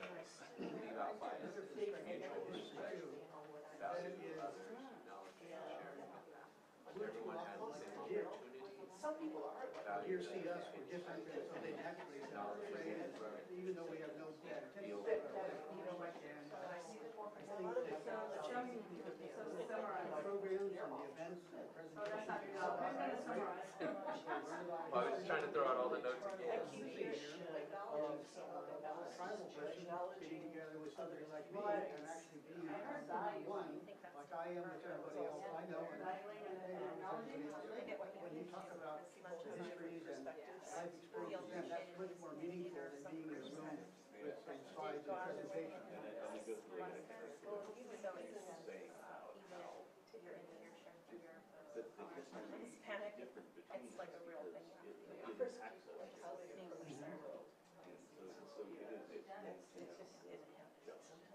leave out biases, mutual respect, value in others, acknowledging and sharing. Everyone has the same opportunity. Some people are. Here see us, we're different, so they naturally are afraid, even though we have no bad intentions. And I think the programs and the events and the presentations. I was just trying to throw out all the notes again. Tribal person being together with somebody like me and actually being one, like I am with everybody else I know, and when you talk about histories and life experiences, that's much more meaningful than being in a room with some slides and presentations. Hispanic, it's like a real thing.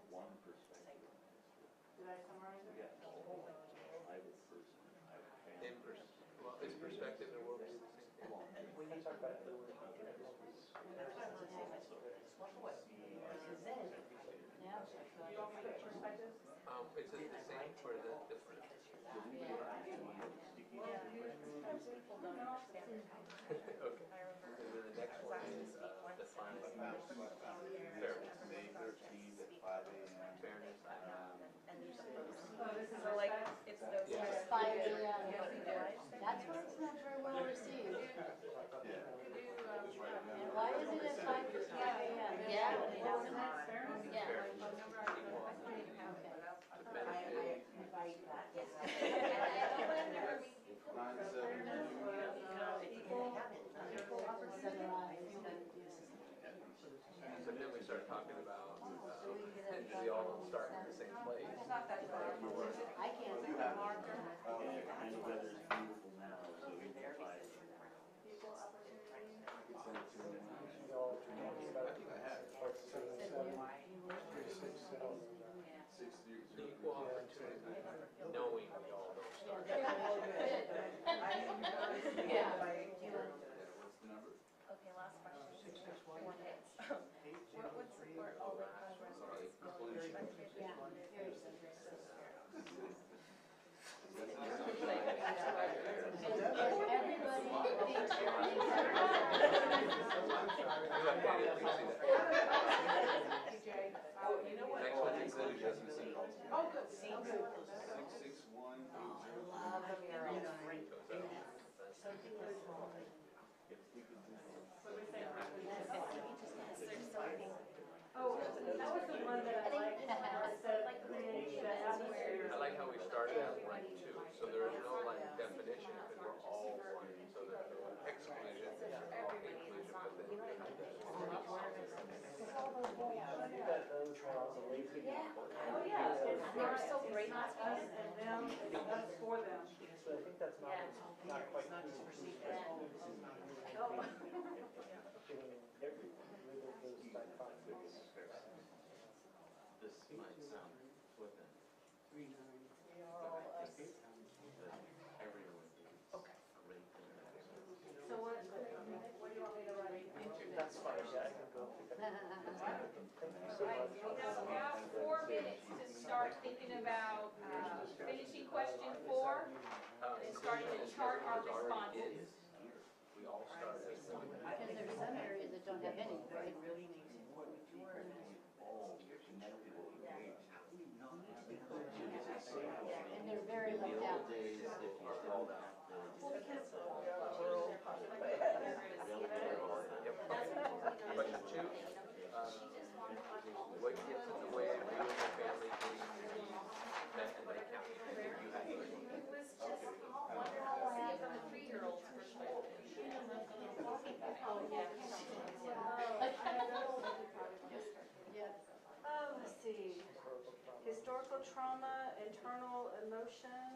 One perspective. Did I summarize it? Yeah. I have a person, I have a family. Well, is perspective and world view the same thing? When you talk about the word Is it the same or is it different? Okay. And then the next one is define fairness. May 13th at 5 a.m. Fairness. So like, it's those. Yeah. 5 a.m. That's why it's not very well received. And why is it at 5 a.m.? Yeah. So then we start talking about, and we all start in the same place. I can't see the marker. And the weather's beautiful now, so we can fly. Equal opportunity, knowing we all don't start. Yeah. Okay, last question. 4 minutes. What would support all the residents feeling respected and Next one is inclusion. Oh, good. 661. Oh, that was the one that I liked, said like create the atmosphere. I like how we started at 1, 2, so there is no like definition because we're all one, so there's no exclusion, there's no inclusion, but then we have Oh, yeah, they're so great. Us and them, that's for them. So I think that's not quite true. Oh. Giving those dichotomies. This might sound flippant. Everyone is great. So what do you want me to write? That's fine, yeah, I can go. Thank you so Right, much. we have 4 minutes to start thinking about finishing question 4, and then starting to chart our responses. we all start at 1. Because there's some areas that don't have any, right? And they're very left out. Question 2, what gets in the way of you and your family getting your needs met in the county? It was just wonder how I see from the 3-year-olds for school. Let's see. Historical trauma, internal emotion,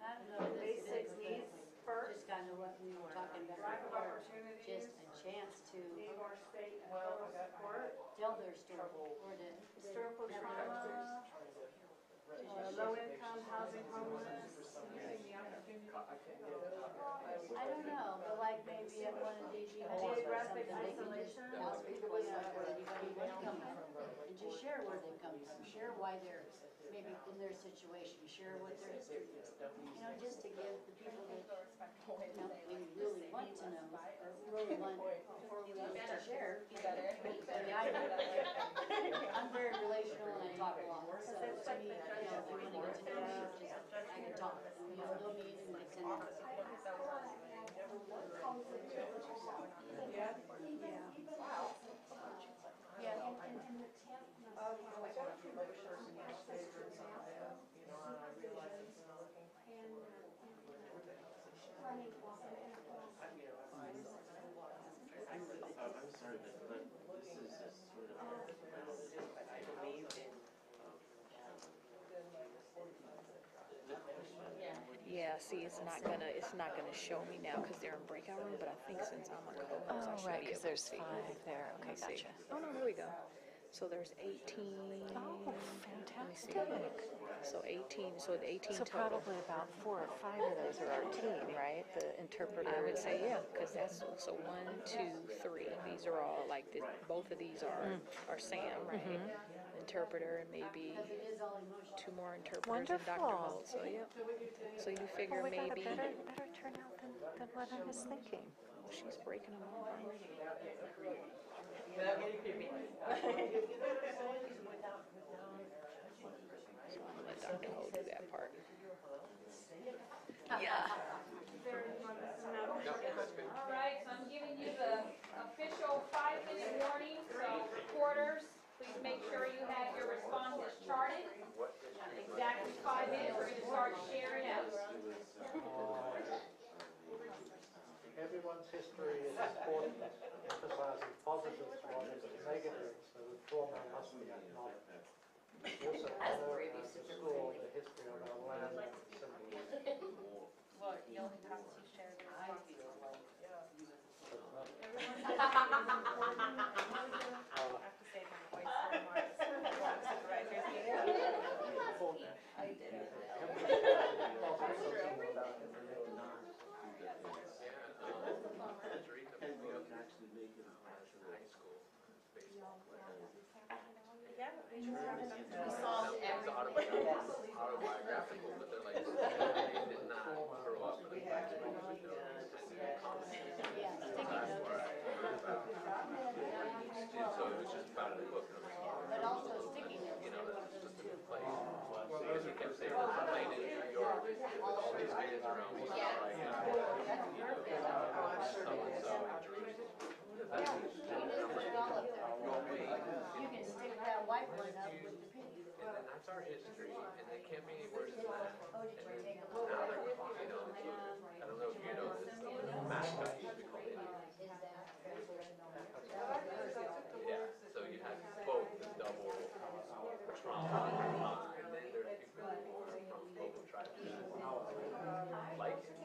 I don't know, basic needs first. Just kind of what we were talking about. Lack of opportunity. chance to Neighbor State and Federal support, tell their story or to historical trauma, low-income housing homeless, using the opportunity. I don't know, but like maybe at one of these events or Geographic something, they can just isolation. ask people where they come from and just share where they come from, share why they're maybe in their situation, share what their history is. You know, just to give the people that maybe really want to know or really want to share. I mean, I'm very relational and I talk a lot, so to me, if they want to get to know me, I can talk. And you'll know me in like 10 minutes. Yeah, and the temp. I'm sorry, but this is just sort of, I believe in, Yeah, see, it's not gonna show me now because they're in breakout room, but I think since I'm a co-host, I Oh, should right, be because able to there's see. 5 there. Okay, Let's see. gotcha. Oh, no, there we go. So there's 18. Oh, fantastic. So 18, so the 18 So total. probably about 4 or 5 of those are our team, right? The interpreter. I would say, yeah, because that's, so 1, 2, 3. These are all like, this, both of these are Sam, right? Interpreter and maybe 2 more interpreters and Dr. Wonderful. Holt. So, yeah. So you figure Well, we got maybe. a better turnout than what I was thinking. Oh, she's breaking them all already. So I'm gonna let Dr. Ho do that part. Yeah. All right, so I'm giving you the official 5-minute warning, so reporters, please make sure you have your responses charted. Exactly 5 minutes, we're gonna start sharing out. Everyone's history is important, emphasizing positives rather than negatives, so the trauma must be acknowledged. Also, explore the history of our land and symbols. Well, you'll have to share the responses. I have to say my oyster remarks. I did. Yeah, we solved everything. Autobiographical, but they're like, they did not grow up with so it was just about a book. But also sticky notes. You know, it's just a new place. Because he kept saying, we're playing in New York with all these kids around me. You can stick that white one up with the pink. And then that's our history, and they can't be any worse than that. Oh, did you take a Now look? they're, you know, I don't know if you know this, the mascot used to be called Indian. Yeah, so you have both the double trauma, and then there's people who are from local tribes who like it.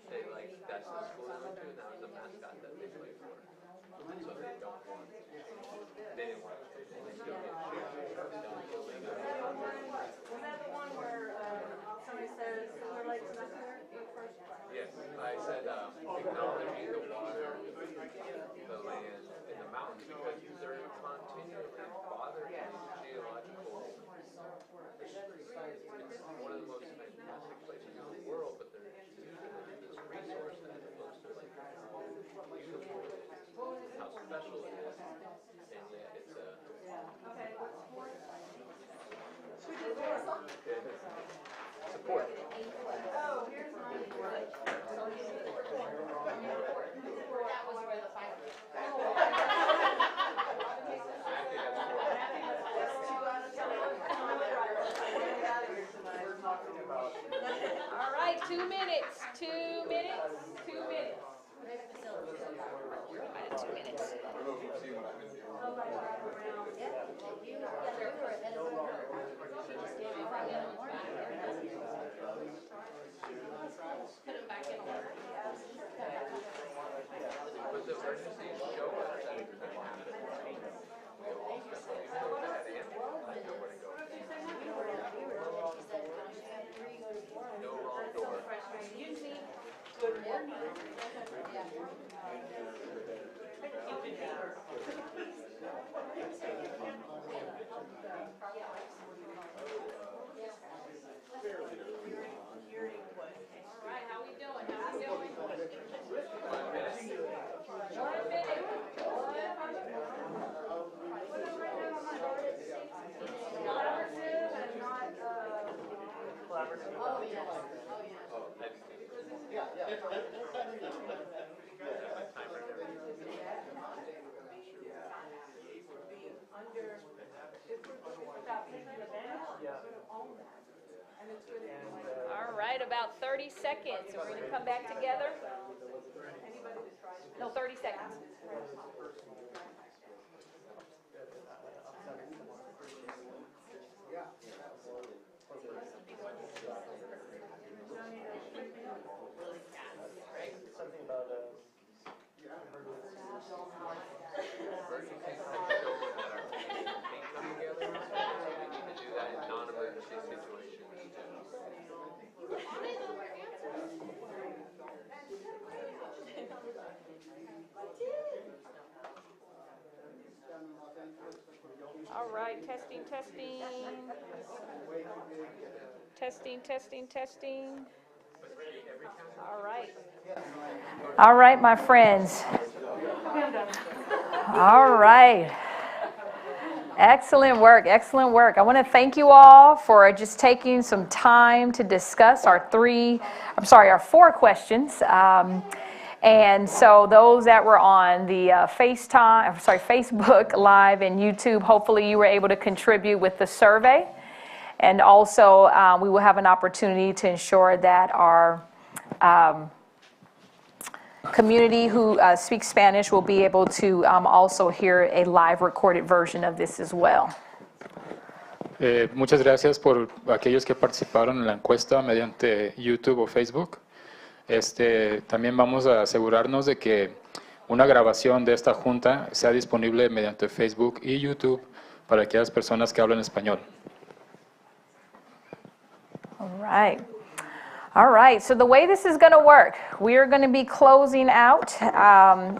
They like, that's the school they went to, and that was the mascot that they played for. So they don't want, they didn't want to, they still didn't Was that the one where somebody says Clear Lake's not there? Yes, I said acknowledging the water, the land, and the mountains because they're continually bothering these geological. It's one of the most fantastic places in the world, but they're using this resource as opposed to like how beautiful it is, how special it is, and yet it's a. Okay, what's for it? Support. Oh, here's my report. That was where the fight was. All right, 2 minutes, 2 minutes, 2 minutes. Put them back in order. All right, about 30 seconds, and we're going to come back together. No, 30 seconds. Something about All right, testing, testing. Testing, testing, testing. All right. All right, my friends. All right. Excellent work, excellent work. I want to thank you all for just taking some time to discuss our four questions. And so those that were on the Facebook Live and YouTube, hopefully you were able to contribute with the survey. And also we will have an opportunity to ensure that our community who speaks Spanish will be able to also hear a live recorded version of this as well. Muchas gracias por aquellos que participaron en la encuesta mediante YouTube o Facebook. También vamos a asegurarnos de que una grabación de esta junta sea disponible mediante Facebook y YouTube para aquellas personas que hablan español. All right. All right, so the way this is going to work, we are going to be closing out.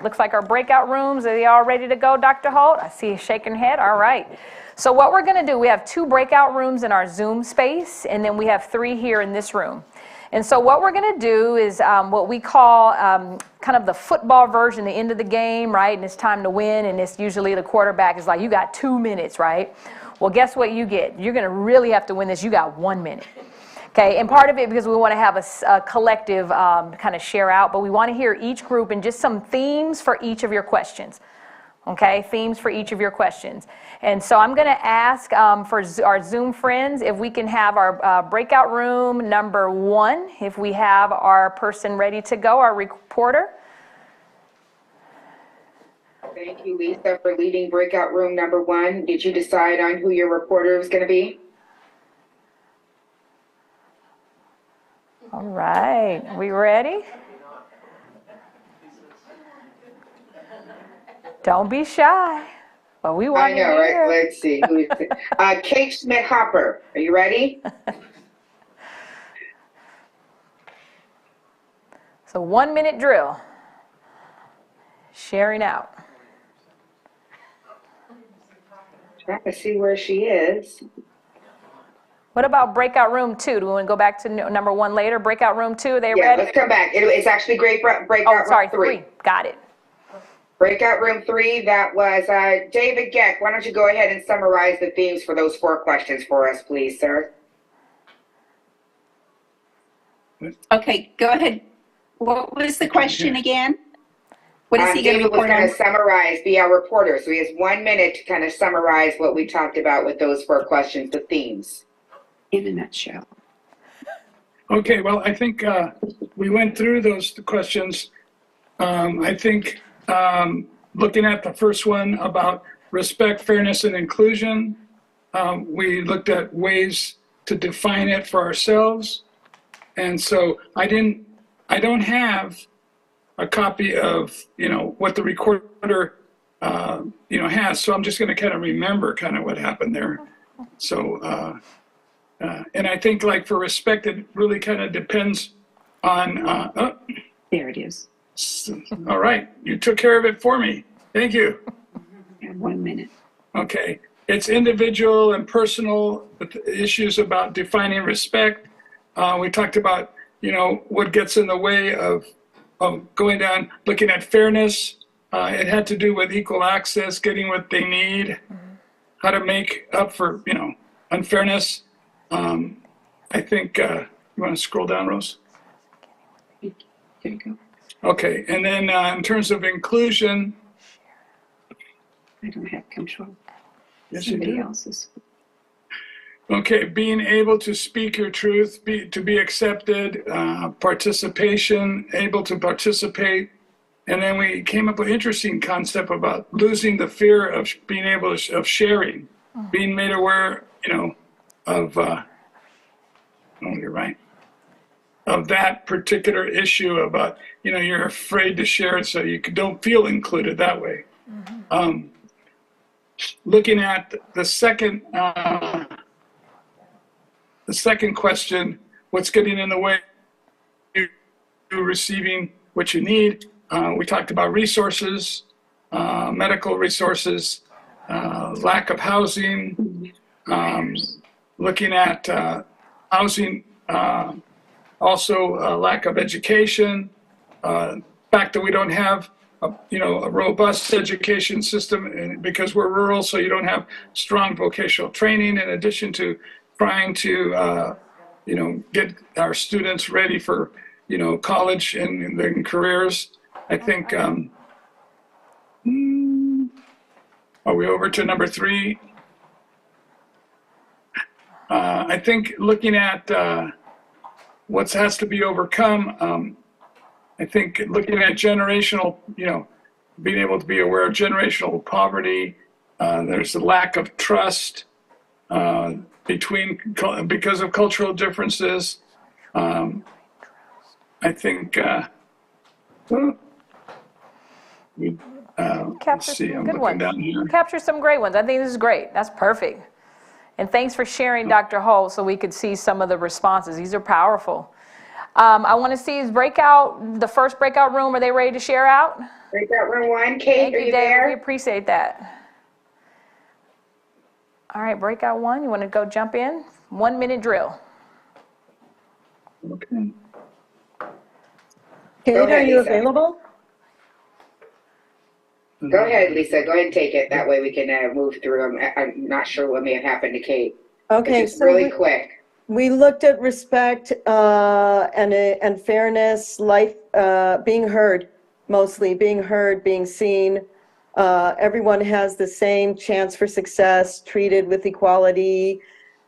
Looks like our breakout rooms, are they all ready to go, Dr. Holt? I see you shaking your head. All right. So what we're going to do, we have 2 breakout rooms in our Zoom space, and then we have 3 here in this room. And so what we're going to do is what we call kind of the football version, the end of the game, right? And it's time to win, and it's usually the quarterback is like, you got 2 minutes, right? Well, guess what you get? You're going to really have to win this. You got 1 minute. Okay, and part of it because we want to have a collective kind of share out, but we want to hear each group and just some themes for each of your questions. Okay, themes for each of your questions. And so I'm going to ask for our Zoom friends if we can have our breakout room number 1, if we have our person ready to go, our reporter. Thank you, Lisa, for leading breakout room number 1. Did you decide on who your reporter is going to be? All right, we ready? Don't be shy. But we want I know, to hear. right? Let's see. Kate Schmidt-Hopper, are you ready? So 1 minute drill. Sharing out. Trying to see where she is. What about breakout room 2? Do we want to go back to number 1 later? Breakout room 2, are they ready? Let's come back. It's actually breakout room 3. 3. Got it. Breakout room 3, that was David Geck. Why don't you go ahead and summarize the themes for those 4 questions for us, please, sir? Okay, go ahead. What was the question again? What is he going to report on? David was going to summarize, be our reporter, so he has 1 minute to kind of summarize what we talked about with those 4 questions, the themes. In a nutshell. Okay, well, I think we went through those questions. I think looking at the first one about respect, fairness, and inclusion, we looked at ways to define it for ourselves. And so I don't have a copy of, what the recorder, has. So I'm just going to kind of remember kind of what happened there. So, and I think like for respect, it really kind of depends on, There it is. all right, you took care of it for me. Thank you. 1 minute. Okay, it's individual and personal issues about defining respect. We talked about, what gets in the way of going down, looking at fairness. It had to do with equal access, getting what they need, how to make up for, unfairness. I think, you want to scroll down, Rose? There you go. Okay, and then in terms of inclusion. I don't have control. Yes, you Somebody do. else's. Okay, being able to speak your truth, to be accepted, participation, able to participate. And then we came up with an interesting concept about losing the fear of being able to, of sharing, being made aware, of, you're right, of that particular issue about, you're afraid to share it so you don't feel included that way. Looking at the second question, what's getting in the way of you receiving what you need? We talked about resources, medical resources, lack of housing, looking at housing, also lack of education, fact that we don't have a robust education system because we're rural, so you don't have strong vocational training in addition to trying to, get our students ready for, college and careers. I think, are we over to number 3? I think looking at what has to be overcome, I think looking at generational, being able to be aware of generational poverty, there's a lack of trust because of cultural differences. I think, let's see, I'm looking down here. Capture some great ones. I think this is great. That's perfect. And thanks for sharing, Dr. Holt, so we could see some of the responses. These are powerful. I want to see the first breakout room. Are they ready to share out? Breakout room 1, Kate, are you there? We appreciate that. All right, breakout 1, you want to go jump in? 1 minute drill. Okay. Kate, Go ahead, are you Lisa. available? Go ahead, Lisa. Go ahead and take it. That way we can move through them. I'm not sure what may have happened to Kate. Okay, so really quick. We looked at respect and fairness, life, being heard, mostly being heard, being seen. Everyone has the same chance for success, treated with equality,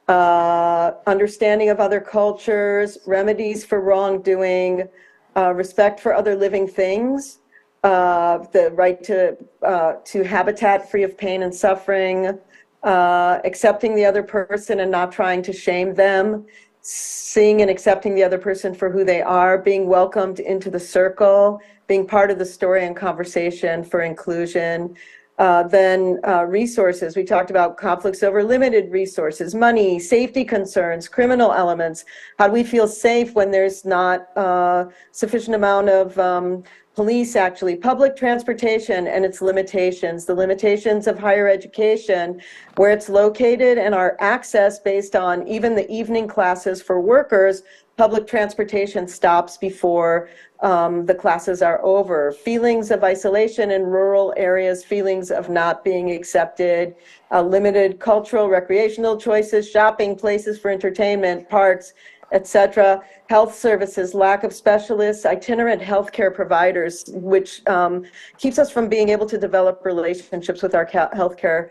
understanding of other cultures, remedies for wrongdoing, respect for other living things, the right to habitat free of pain and suffering, accepting the other person and not trying to shame them, seeing and accepting the other person for who they are, being welcomed into the circle, being part of the story and conversation for inclusion. Then resources, we talked about conflicts over limited resources, money, safety concerns, criminal elements. How do we feel safe when there's not sufficient amount of police, actually, public transportation and its limitations, the limitations of higher education, where it's located and our access based on even the evening classes for workers, public transportation stops before the classes are over. Feelings of isolation in rural areas, feelings of not being accepted, limited cultural, recreational choices, shopping places for entertainment, parks, etc. Health services, lack of specialists, itinerant healthcare providers, which keeps us from being able to develop relationships with our healthcare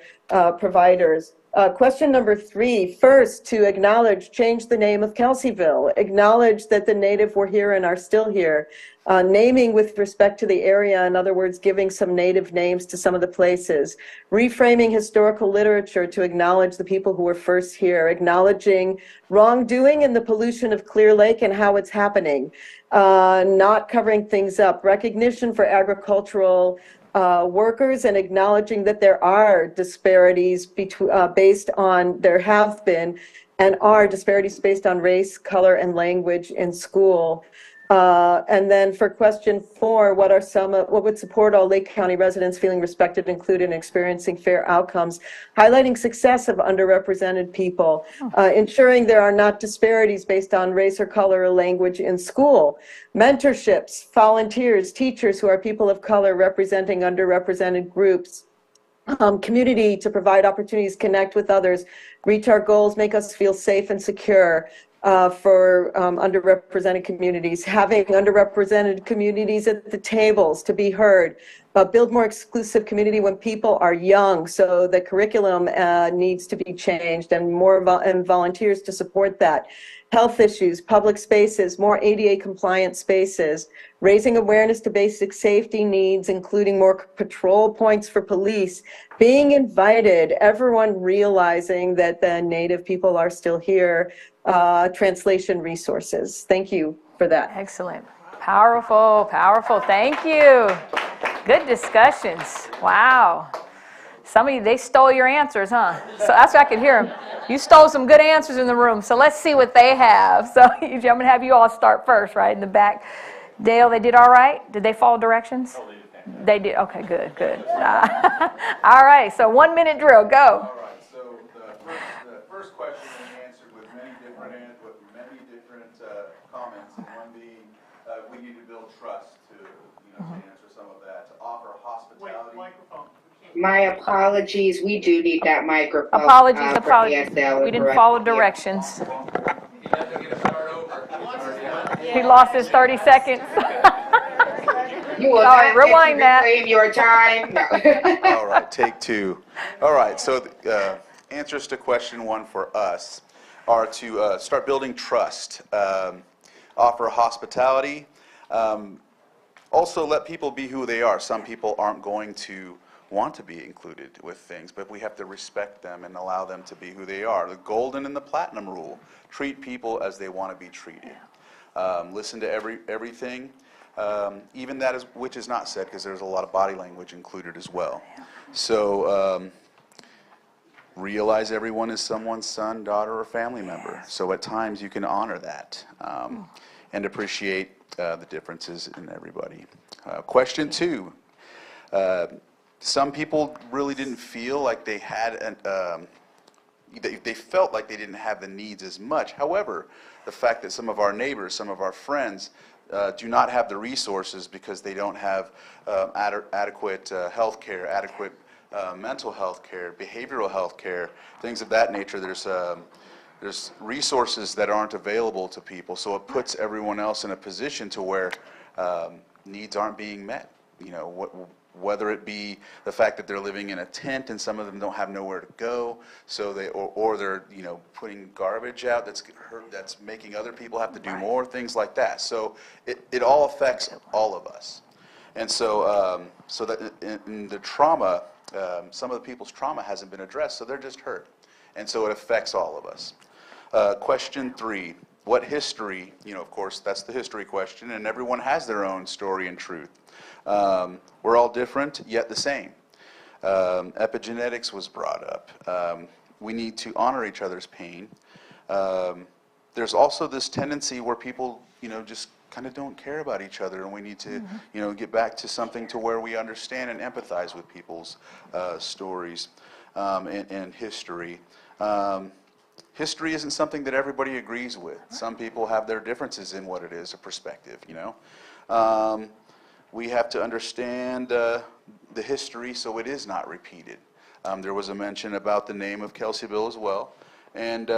providers. Question number 3, first, to acknowledge, change the name of Kelseyville. Acknowledge that the native were here and are still here. Naming with respect to the area, in other words, giving some native names to some of the places. Reframing historical literature to acknowledge the people who were first here. Acknowledging wrongdoing and the pollution of Clear Lake and how it's happening. Not covering things up. Recognition for agricultural workers and acknowledging that there are disparities based on, there have been and are disparities based on race, color, and language in school. And then for question 4, what would support all Lake County residents feeling respected, included, and experiencing fair outcomes? Highlighting success of underrepresented people, ensuring there are not disparities based on race or color or language in school. Mentorships, volunteers, teachers who are people of color representing underrepresented groups. Community to provide opportunities, connect with others, reach our goals, make us feel safe and secure. For underrepresented communities, having underrepresented communities at the tables to be heard, build more exclusive community when people are young, so the curriculum needs to be changed and more volunteers to support that. Health issues, public spaces, more ADA compliant spaces, raising awareness to basic safety needs, including more patrol points for police, being invited, everyone realizing that the Native people are still here, translation resources. Thank you for that. Excellent. Powerful, powerful. Thank you. Good discussions. Wow. Some of you, they stole your answers, huh? So that's what I could hear them. You stole some good answers in the room, so let's see what they have. So I'm going to have you all start first, right, in the back. Dale, they did all right? Did they follow directions? They did. Okay, good, good. All right, so 1 minute drill, go. All right, so the first question we answered with many different comments, and one being we need to build trust to answer some of that, to offer hospitality. Microphone. My apologies, we do need that microphone. Apologies. ESL We didn't follow directions. He lost his 30 seconds. You will Sorry, not rewind that. reclaim your time. No. All right, take 2. All right, so the answers to question 1 for us are to start building trust, offer hospitality, also let people be who they are. Some people aren't going to want to be included with things, but we have to respect them and allow them to be who they are. The golden and the platinum rule: treat people as they want to be treated. Listen to everything, even that which is not said, because there's a lot of body language included as well. So realize everyone is someone's son, daughter, or family member. So at times you can honor that and appreciate the differences in everybody. Question 2. Some people really didn't feel like they had they felt like they didn't have the needs as much. However, the fact that some of our neighbors, some of our friends do not have the resources because they don't have adequate health care, adequate mental health care, behavioral health care, things of that nature. There's resources that aren't available to people, so it puts everyone else in a position to where needs aren't being met. Whether it be the fact that they're living in a tent and some of them don't have nowhere to go, so or they're putting garbage out that's making other people have to do more, things like that. So it all affects all of us, and so that in the trauma, some of the people's trauma hasn't been addressed, so they're just hurt, and so it affects all of us. Question 3. What history, of course, that's the history question, and everyone has their own story and truth. We're all different, yet the same. Epigenetics was brought up. We need to honor each other's pain. There's also this tendency where people, just kind of don't care about each other, and we need to, get back to something to where we understand and empathize with people's stories and history. History isn't something that everybody agrees with. Some people have their differences in what it is, a perspective, We have to understand the history so it is not repeated. There was a mention about the name of Kelseyville as well. And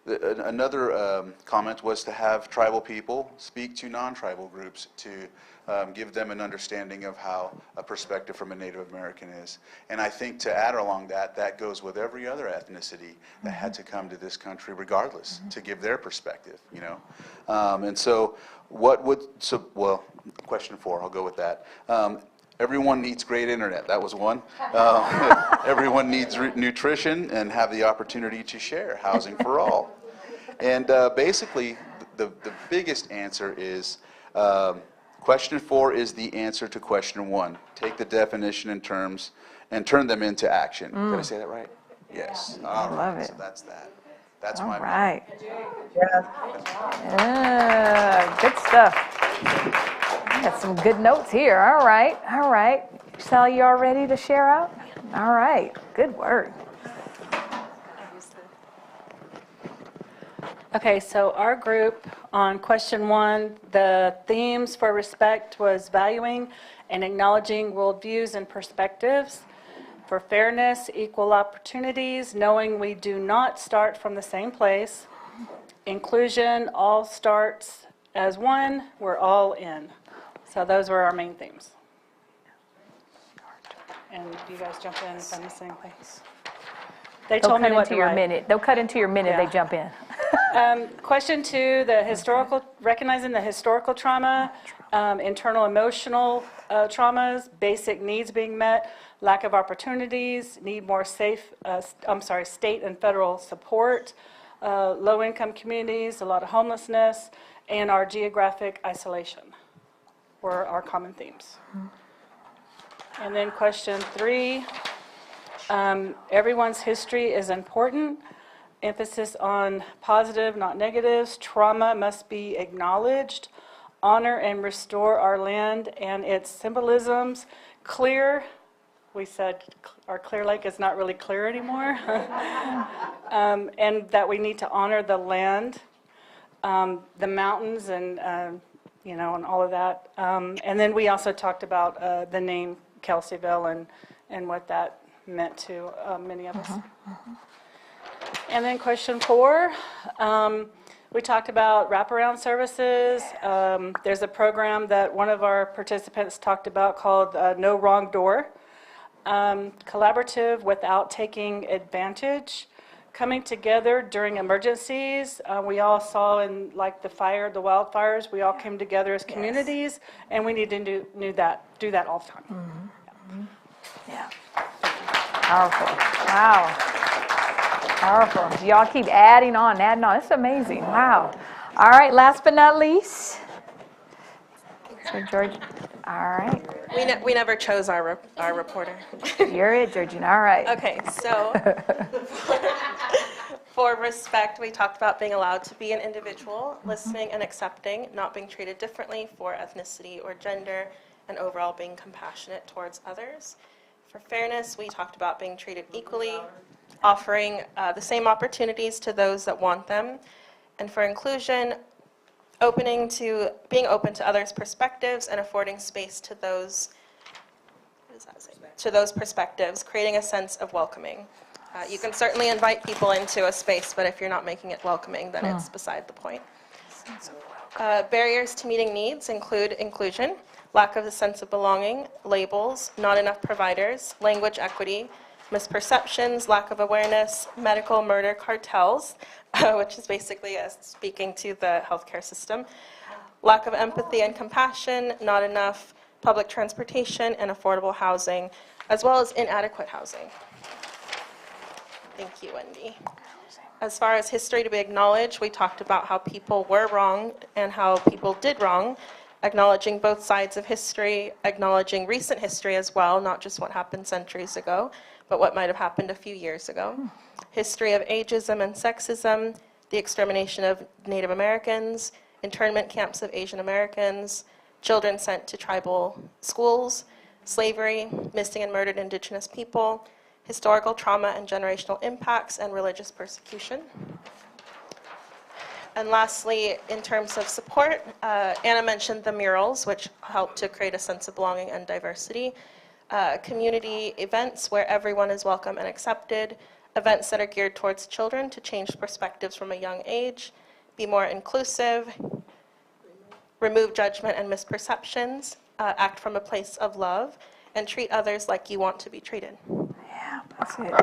Another comment was to have tribal people speak to non-tribal groups to give them an understanding of how a perspective from a Native American is. And I think to add along that, that goes with every other ethnicity that had to come to this country regardless, to give their perspective, you know. And so well, question 4, I'll go with that. Everyone needs great internet. That was one. Everyone needs nutrition and have the opportunity to share. Housing for all. And basically, the biggest answer is question 4 is the answer to question 1. Take the definition and terms and turn them into action. Did I say that right? Yes. All right. Love it. So that's that. That's All my right. Yeah, good stuff. Got some good notes here. All right. All right. Sal, you all ready to share out? All right. Good work. Okay, so our group on question 1, the themes for respect was valuing and acknowledging worldviews and perspectives. For fairness, equal opportunities, knowing we do not start from the same place. Inclusion, all starts as one, we're all in. So those were our main themes. And you guys jump in if I'm missing anything. They told me what to write. They'll cut into your minute, they jump in. Question 2, recognizing the historical trauma, internal emotional traumas, basic needs being met, lack of opportunities, need more state and federal support, low-income communities, a lot of homelessness, and our geographic isolation were our common themes. And then question 3, everyone's history is important. Emphasis on positive, not negatives. Trauma must be acknowledged. Honor and restore our land and its symbolisms. Clear, we said our Clear Lake is not really clear anymore. And that we need to honor the land, the mountains, and and all of that. And then we also talked about the name Kelseyville and what that meant to many of us. And then question 4, we talked about wraparound services. There's a program that one of our participants talked about called No Wrong Door. Collaborative without taking advantage. Coming together during emergencies. We all saw in the wildfires, we all came together as communities, and we need to do that all the time. Yeah. Powerful. Wow. Powerful. Y'all keep adding on. It's amazing. Wow. All right, last but not least. So, George. All right. We never chose our reporter. You're it, Georgina. All right. Okay, so for respect, we talked about being allowed to be an individual, listening and accepting, not being treated differently for ethnicity or gender, and overall being compassionate towards others. For fairness, we talked about being treated equally, offering the same opportunities to those that want them. And for inclusion, being open to others' perspectives and affording space to those, perspectives, creating a sense of welcoming. You can certainly invite people into a space, but if you're not making it welcoming, then it's beside the point. Barriers to meeting needs include inclusion, lack of a sense of belonging, labels, not enough providers, language equity, misperceptions, lack of awareness, medical murder cartels, which is basically speaking to the healthcare system, lack of empathy and compassion, not enough public transportation and affordable housing, as well as inadequate housing. Thank you, Wendy. As far as history to be acknowledged, we talked about how people were wrong and how people did wrong, acknowledging both sides of history, acknowledging recent history as well, not just what happened centuries ago, but what might have happened a few years ago. History of ageism and sexism, the extermination of Native Americans, internment camps of Asian Americans, children sent to tribal schools, slavery, missing and murdered Indigenous people, historical trauma and generational impacts, and religious persecution. And lastly, in terms of support, Anna mentioned the murals, which help to create a sense of belonging and diversity. Community events where everyone is welcome and accepted. events that are geared towards children to change perspectives from a young age, be more inclusive, remove judgment and misperceptions, act from a place of love, and treat others like you want to be treated. Yeah, that's it.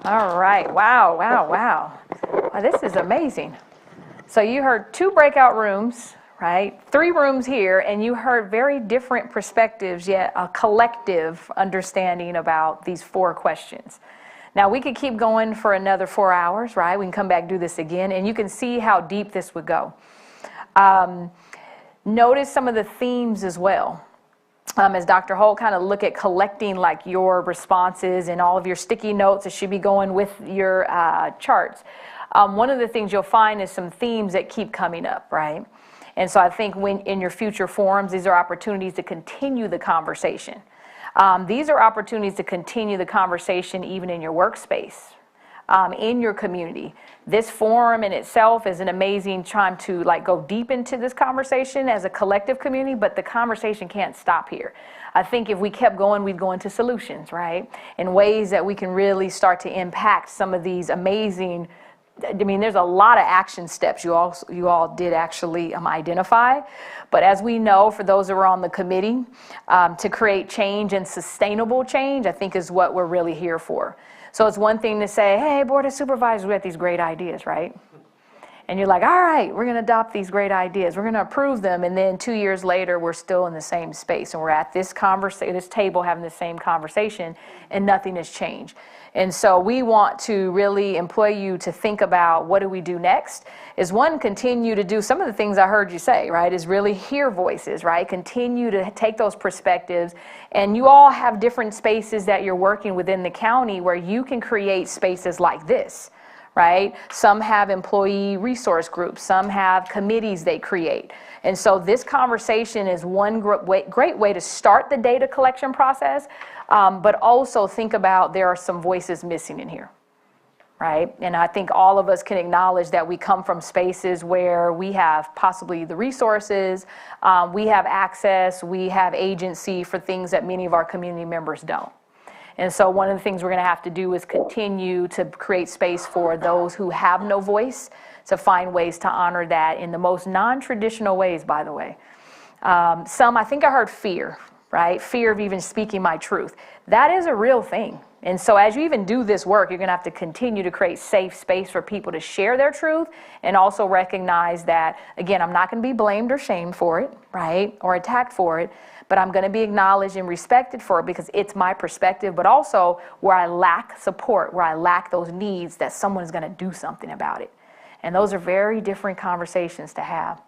All right. Wow, wow, wow. Wow, this is amazing. So you heard 2 breakout rooms, right? 3 rooms here, and you heard very different perspectives, yet a collective understanding about these 4 questions. Now, we could keep going for another 4 hours, right? We can come back and do this again, and you can see how deep this would go. Notice some of the themes as well. As Dr. Holt kind of look at collecting like your responses and all of your sticky notes that should be going with your charts. One of the things you'll find is some themes that keep coming up, right? And so I think when in your future forums, these are opportunities to continue the conversation. These are opportunities to continue the conversation even in your workspace, in your community. This forum in itself is an amazing time to like go deep into this conversation as a collective community, but the conversation can't stop here. I think if we kept going, we'd go into solutions, right? In ways that we can really start to impact some of these amazing, I mean, there's a lot of action steps you all did actually identify. But as we know, for those who are on the committee, to create change and sustainable change, I think is what we're really here for. So it's one thing to say, hey, Board of Supervisors, we got these great ideas, right? And you're like, all right, we're going to adopt these great ideas. We're going to approve them. And then 2 years later, we're still in the same space. And we're at this table having the same conversation, and nothing has changed. And so we want to really employ you to think about what do we do next, is one, continue to do some of the things I heard you say, right, is really hear voices, right, continue to take those perspectives. And you all have different spaces that you're working within the county where you can create spaces like this, right? Some have employee resource groups, some have committees they create. And so this conversation is one great way to start the data collection process, but also think about there are some voices missing in here, right? And I think all of us can acknowledge that we come from spaces where we have possibly the resources, we have access, we have agency for things that many of our community members don't. And so one of the things we're going to have to do is continue to create space for those who have no voice, to find ways to honor that in the most non-traditional ways, by the way. I think I heard fear, right? Fear of even speaking my truth. That is a real thing. And so as you even do this work, you're going to have to continue to create safe space for people to share their truth, and also recognize that, again, I'm not going to be blamed or shamed for it, right? Or attacked for it, but I'm going to be acknowledged and respected for it because it's my perspective, but also where I lack support, where I lack those needs, that someone is going to do something about it. And those are very different conversations to have.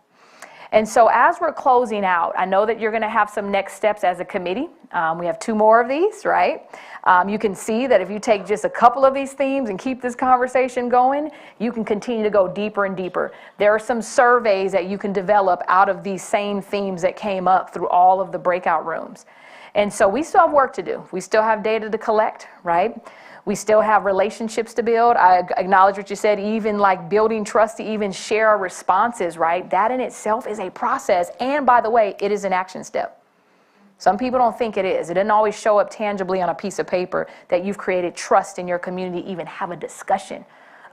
And so as we're closing out, I know that you're going to have some next steps as a committee. We have 2 more of these, right? You can see that if you take just a couple of these themes and keep this conversation going, you can continue to go deeper and deeper. There are some surveys that you can develop out of these same themes that came up through all of the breakout rooms. And so we still have work to do. We still have data to collect, right? We still have relationships to build. I acknowledge what you said, even like building trust to even share our responses, right? That in itself is a process. And by the way, it is an action step. Some people don't think it is. It doesn't always show up tangibly on a piece of paper that you've created trust in your community, even have a discussion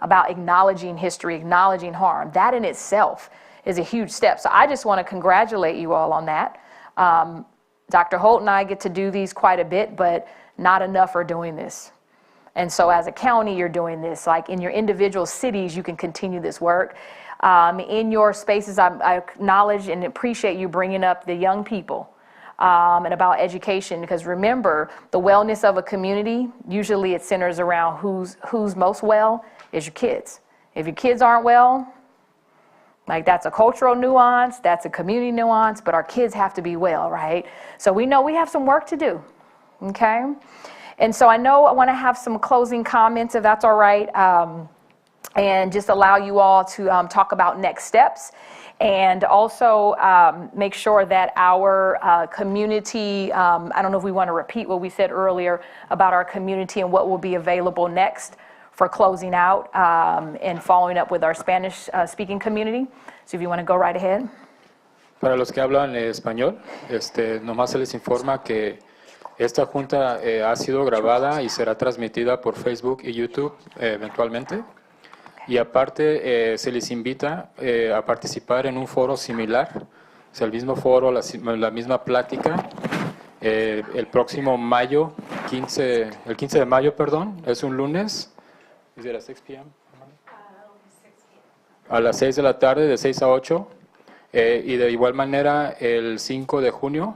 about acknowledging history, acknowledging harm. That in itself is a huge step. So I just want to congratulate you all on that. Dr. Holt and I get to do these quite a bit, but not enough are doing this. And so as a county, you're doing this. Like in your individual cities, you can continue this work. In your spaces, I acknowledge and appreciate you bringing up the young people and about education. Because remember, the wellness of a community, usually it centers around who's most well is your kids. If your kids aren't well, like that's a cultural nuance, that's a community nuance, but our kids have to be well, right? So we know we have some work to do, okay? And so I know I want to have some closing comments, if that's all right, and just allow you all to talk about next steps, and also make sure that our community, I don't know if we want to repeat what we said earlier about our community and what will be available next for closing out and following up with our Spanish speaking community. So if you want to go right ahead. Para los que hablan español, nomás se les informa que Esta junta ha sido grabada y será transmitida por Facebook y YouTube eventualmente. Y aparte se les invita a participar en un foro similar, es el mismo foro, la misma plática, el próximo mayo, el 15 de mayo, perdón, es un lunes. ¿Es a 6 p.m.? A las 6 de la tarde, de 6 a 8. Y de igual manera, el 5 de junio,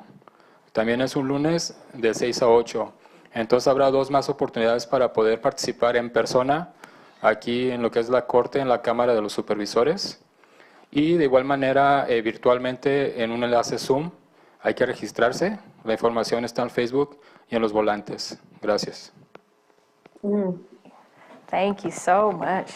también es un lunes, de 6 a 8. Entonces habrá 2 más oportunidades para poder participar en persona, aquí en lo que es la Corte, en la Cámara de los Supervisores. Y de igual manera, virtualmente, en un enlace Zoom, hay que registrarse. La información está en Facebook y en los volantes. Gracias. Thank you so much.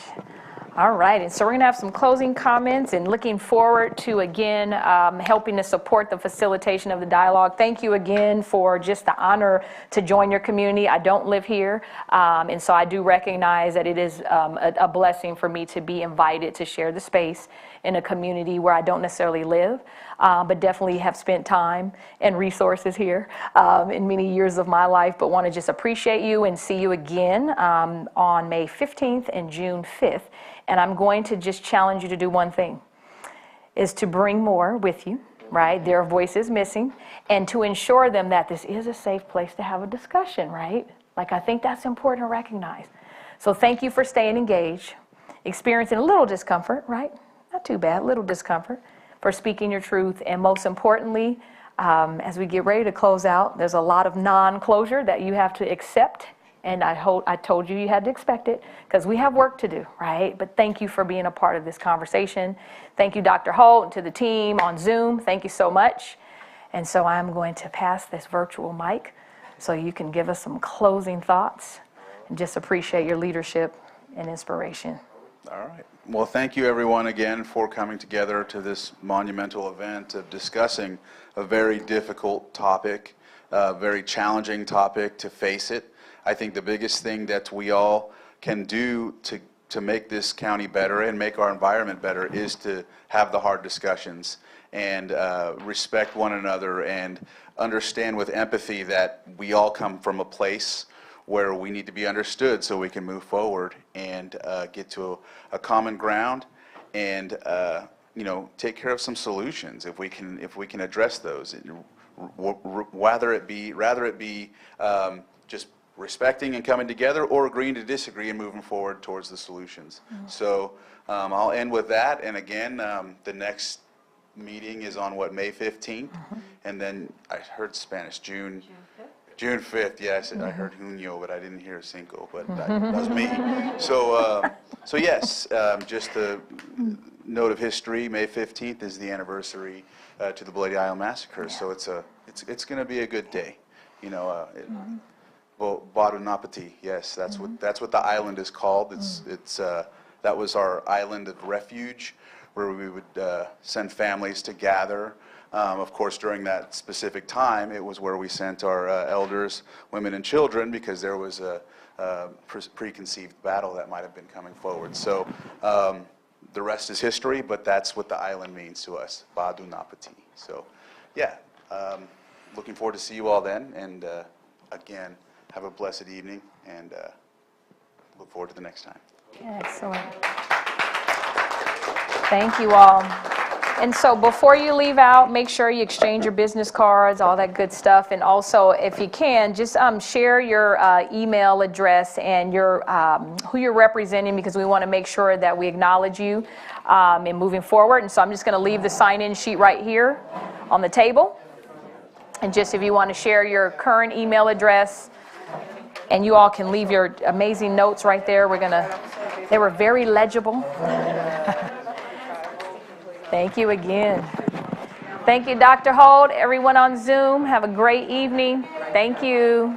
All right, and so we're going to have some closing comments and looking forward to, again, helping to support the facilitation of the dialogue. Thank you again for just the honor to join your community. I don't live here, and so I do recognize that it is a blessing for me to be invited to share the space in a community where I don't necessarily live, but definitely have spent time and resources here in many years of my life, but want to just appreciate you and see you again on May 15th and June 5th. And I'm going to just challenge you to do one thing, is to bring more with you, right? There are voices missing, and to ensure them that this is a safe place to have a discussion, right? Like, I think that's important to recognize. So thank you for staying engaged, experiencing a little discomfort, right? Not too bad, a little discomfort, for speaking your truth, and most importantly, as we get ready to close out, there's a lot of non-closure that you have to accept. And I told you had to expect it, because we have work to do, right? But thank you for being a part of this conversation. Thank you, Dr. Holt, and to the team on Zoom. Thank you so much. And so I'm going to pass this virtual mic so you can give us some closing thoughts and just appreciate your leadership and inspiration. All right. Well, thank you, everyone, again, for coming together to this monumental event of discussing a very difficult topic, a very challenging topic, to face it. I think the biggest thing that we all can do to make this county better and make our environment better is to have the hard discussions and respect one another and understand with empathy that we all come from a place where we need to be understood so we can move forward and get to a common ground and take care of some solutions if we can address those. Rather it be just respecting and coming together, or agreeing to disagree and moving forward towards the solutions. So I'll end with that. And again, the next meeting is on May 15th, and then I heard Spanish, June 5th. Yes, I heard Junio, but I didn't hear Cinco, but that was me. So yes, just a note of history. May 15th is the anniversary to the Bloody Isle Massacre. So it's going to be a good day, Badunapati, yes, that's what the island is called. That was our island of refuge, where we would send families to gather. Of course, during that specific time, it was where we sent our elders, women, and children, because there was a preconceived battle that might have been coming forward. So the rest is history, but that's what the island means to us, Badunapati. So yeah, looking forward to see you all then, and again, have a blessed evening, and look forward to the next time. Excellent. Thank you all. And so before you leave out, make sure you exchange your business cards, all that good stuff. And also, if you can, just share your email address and your who you're representing, because we want to make sure that we acknowledge you in moving forward. And so I'm just going to leave the sign-in sheet right here on the table. And just if you want to share your current email address, and you all can leave your amazing notes right there. They were very legible. Thank you again. Thank you, Dr. Holt. Everyone on Zoom, have a great evening. Thank you.